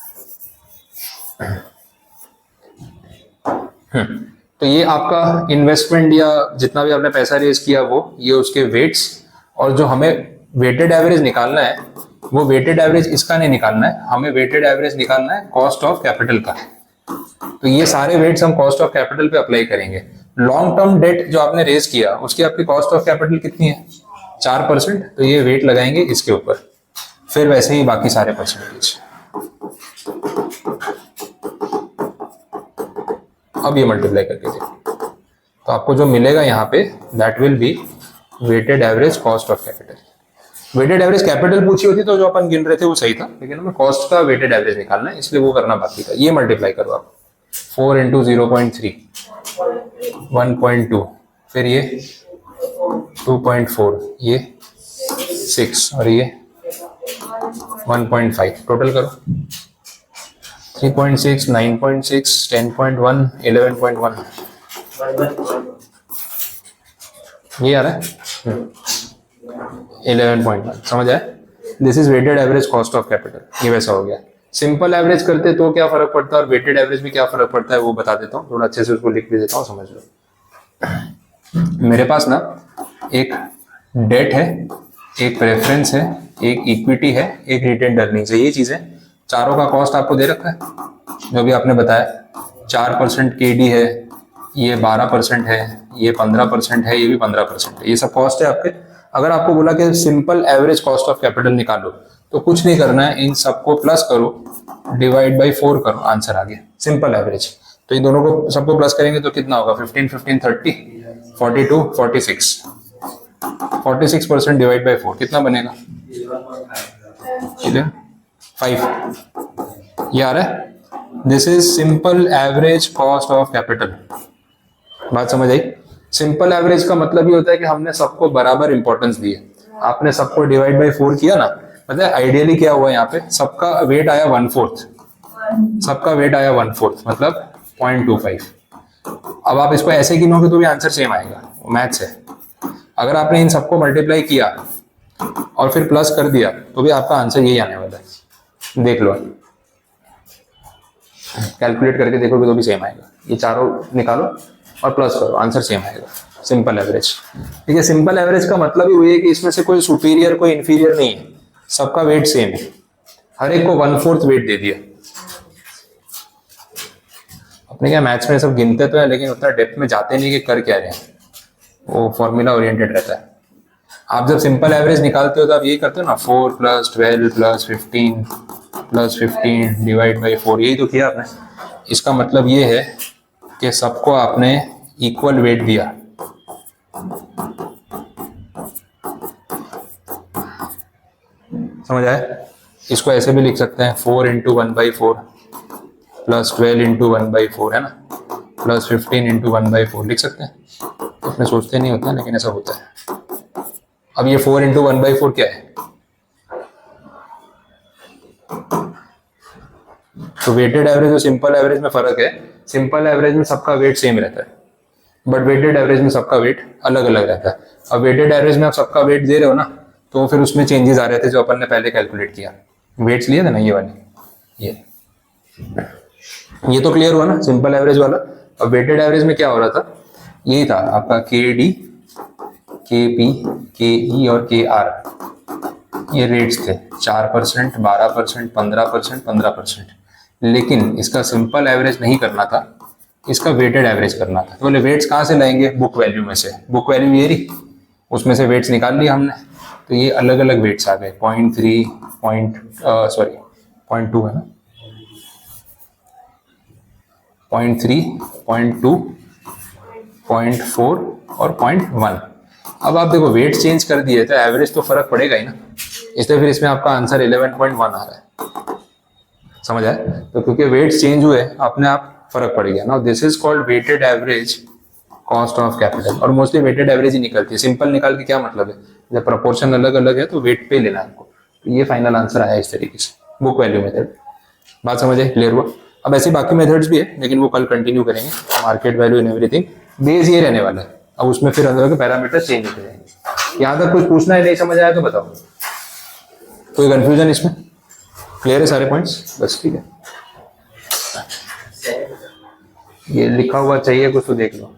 तो ये आपका इन्वेस्टमेंट या जितना भी आपने पैसा रेज किया वो, ये उसके वेट्स, और जो हमें वेटेड एवरेज निकालना है वो वेटेड एवरेज इसका नहीं निकालना है, हमें वेटेड एवरेज निकालना है कॉस्ट ऑफ कैपिटल का। तो ये सारे वेट्स हम कॉस्ट ऑफ कैपिटल पे अप्लाई करेंगे। लॉन्ग टर्म डेट जो आपने रेज किया उसकी आपकी कॉस्ट ऑफ कैपिटल कितनी है, 4%, तो ये वेट लगाएंगे इसके ऊपर, फिर वैसे ही बाकी सारे परसेंटेज। अब ये मल्टीप्लाई करके देखो तो आपको जो मिलेगा यहाँ पे that will be weighted average cost of capital. Weighted average capital पूछी होती तो जो अपन गिन रहे थे वो सही था, लेकिन हमें कॉस्ट का वेटेड एवरेज निकालना है इसलिए वो करना बाकी था। ये मल्टीप्लाई करो आप, 4 इंटू 0.3 1.2, फिर ये 2.4, ये 6 और ये 1.5, टोटल करो 3.6 9.6 10.1 11.1, ये आ रहा है 11.1, समझ आया। This is weighted average cost of capital, ये वैसा हो गया। सिंपल एवरेज करते तो क्या फर्क पड़ता है और वेटेड एवरेज में क्या फर्क पड़ता है वो बता देता हूँ, थोड़ा अच्छे से उसको लिख भी देता हूँ, समझ लो। मेरे पास ना एक डेट है, एक प्रेफरेंस है, एक इक्विटी है, एक रिटेन्ड अर्निंग्स है, ये चीजें चारों का कॉस्ट आपको दे रखा है जो भी आपने बताया। 4% केडी है, ये 12% है, ये 15% है, ये भी 15% है, ये सब कॉस्ट है आपके। अगर आपको बोला कि simple average cost of capital निकालो तो कुछ नहीं करना है, इन सबको प्लस करो, डिवाइड बाई 4 करो, आंसर आ गया सिंपल एवरेज। तो इन दोनों को सबको प्लस करेंगे तो कितना होगा, 15 15 30 42 46, 46% डिवाइड बाई 4 कितना बनेगा, 5, ये आ रहा है। This is simple average cost of capital. बात समझ आई। सिंपल एवरेज का मतलब ये होता है कि हमने सबको बराबर इंपॉर्टेंस दी है। आपने सबको डिवाइड बाई 4 किया ना, मतलब आइडियली क्या हुआ यहाँ पे, सबका वेट आया 1/4, सबका वेट आया 1/4 मतलब 0.25। अब आप इसको ऐसे गिनोगे तो भी आंसर सेम आएगा, मैथ्स है। अगर आपने इन सबको मल्टीप्लाई किया और फिर प्लस कर दिया तो भी आपका आंसर यही आने वाला है। देख लो, कैलकुलेट करके देखोगे तो भी सेम आएगा। ये चारों निकालो और प्लस करो, आंसर सेम आएगा, सिंपल एवरेज। ठीक है, सिंपल एवरेज का मतलब ही वही है कि इसमें से कोई सुपीरियर कोई इंफीरियर नहीं है, सबका वेट सेम है, हर एक को 1/4 वेट दे दिया। अपने क्या मैथ्स में सब गिनते तो है लेकिन उतना डेप्थ में जाते नहीं कि कर क्या रहे हैं, वो फॉर्मूला ओरिएंटेड रहता है। आप जब सिंपल एवरेज निकालते हो तो आप यही करते हो ना, 4 + 12 + 15 + 15 डिवाइड बाई 4, यही तो किया आपने। इसका मतलब ये है कि सबको आपने इक्वल वेट दिया। समझ आया। इसको ऐसे भी लिख सकते हैं, 4 × 1/4 + 12 × 1/4 है ना, + 15 × 1/4 लिख सकते हैं। अपने सोचते नहीं होता लेकिन ऐसा होता है। अब ये 4 × 1/4 क्या है, तो वेटेड एवरेज और सिंपल एवरेज में फर्क है। सिंपल एवरेज में सबका वेट सेम रहता है, बट वेटेड एवरेज में सबका वेट अलग अलग रहता है। अब वेटेड एवरेज में आप सबका वेट दे रहे हो ना, तो फिर उसमें चेंजेस आ रहे थे जो अपन ने पहले कैलकुलेट किया। वेट्स लिए थे ना, ये वाले, ये ये तो क्लियर हुआ ना सिंपल एवरेज वाला। और वेटेड एवरेज में क्या हो रहा था, यही था आपका के डी, के पी, के ई और के आर, ये रेट्स थे 4%, 12%, 15%, 15%। लेकिन इसका सिंपल एवरेज नहीं करना था, इसका वेटेड एवरेज करना था। तो बोले वेट्स कहाँ से लाएंगे, बुक वैल्यू में से। बुक वैल्यू ये रही, उसमें से वेट्स निकाल लिया हमने। तो ये अलग अलग वेट्स आ गए, 0.3, 0.2 है ना, 0.3, 0.2, 0.4 और 0.1। अब आप देखो वेट चेंज कर दिए तो एवरेज तो फर्क पड़ेगा ही ना, इसलिए फिर इसमें आपका आंसर 11.1 आ रहा है। समझ आए? तो क्योंकि वेट्स चेंज हुए अपने आप फर्क पड़ गया ना। This is called weighted average cost of capital. और मोस्टली वेटेड एवरेज ही निकलती है। सिंपल निकाल के क्या मतलब है, जब प्रपोर्शन अलग अलग है तो वेट पे लेना है आपको। तो ये फाइनल आंसर आया इस तरीके से, बुक वैल्यू मेथड। बात समझे, क्लियर हुआ? अब ऐसे बाकी मेथड्स भी है, लेकिन वो कल कंटिन्यू करेंगे। Market value and everything, base ये रहने वाला है। अब उसमें फिर अंदर के पैरामीटर चेंज होते जाएंगे। यहाँ तक कुछ पूछना है, नहीं समझ आया तो बताओ, कोई कंफ्यूजन इसमें? क्लियर है सारे पॉइंट्स? बस ठीक है, ये लिखा हुआ चाहिए कुछ तो देख लो।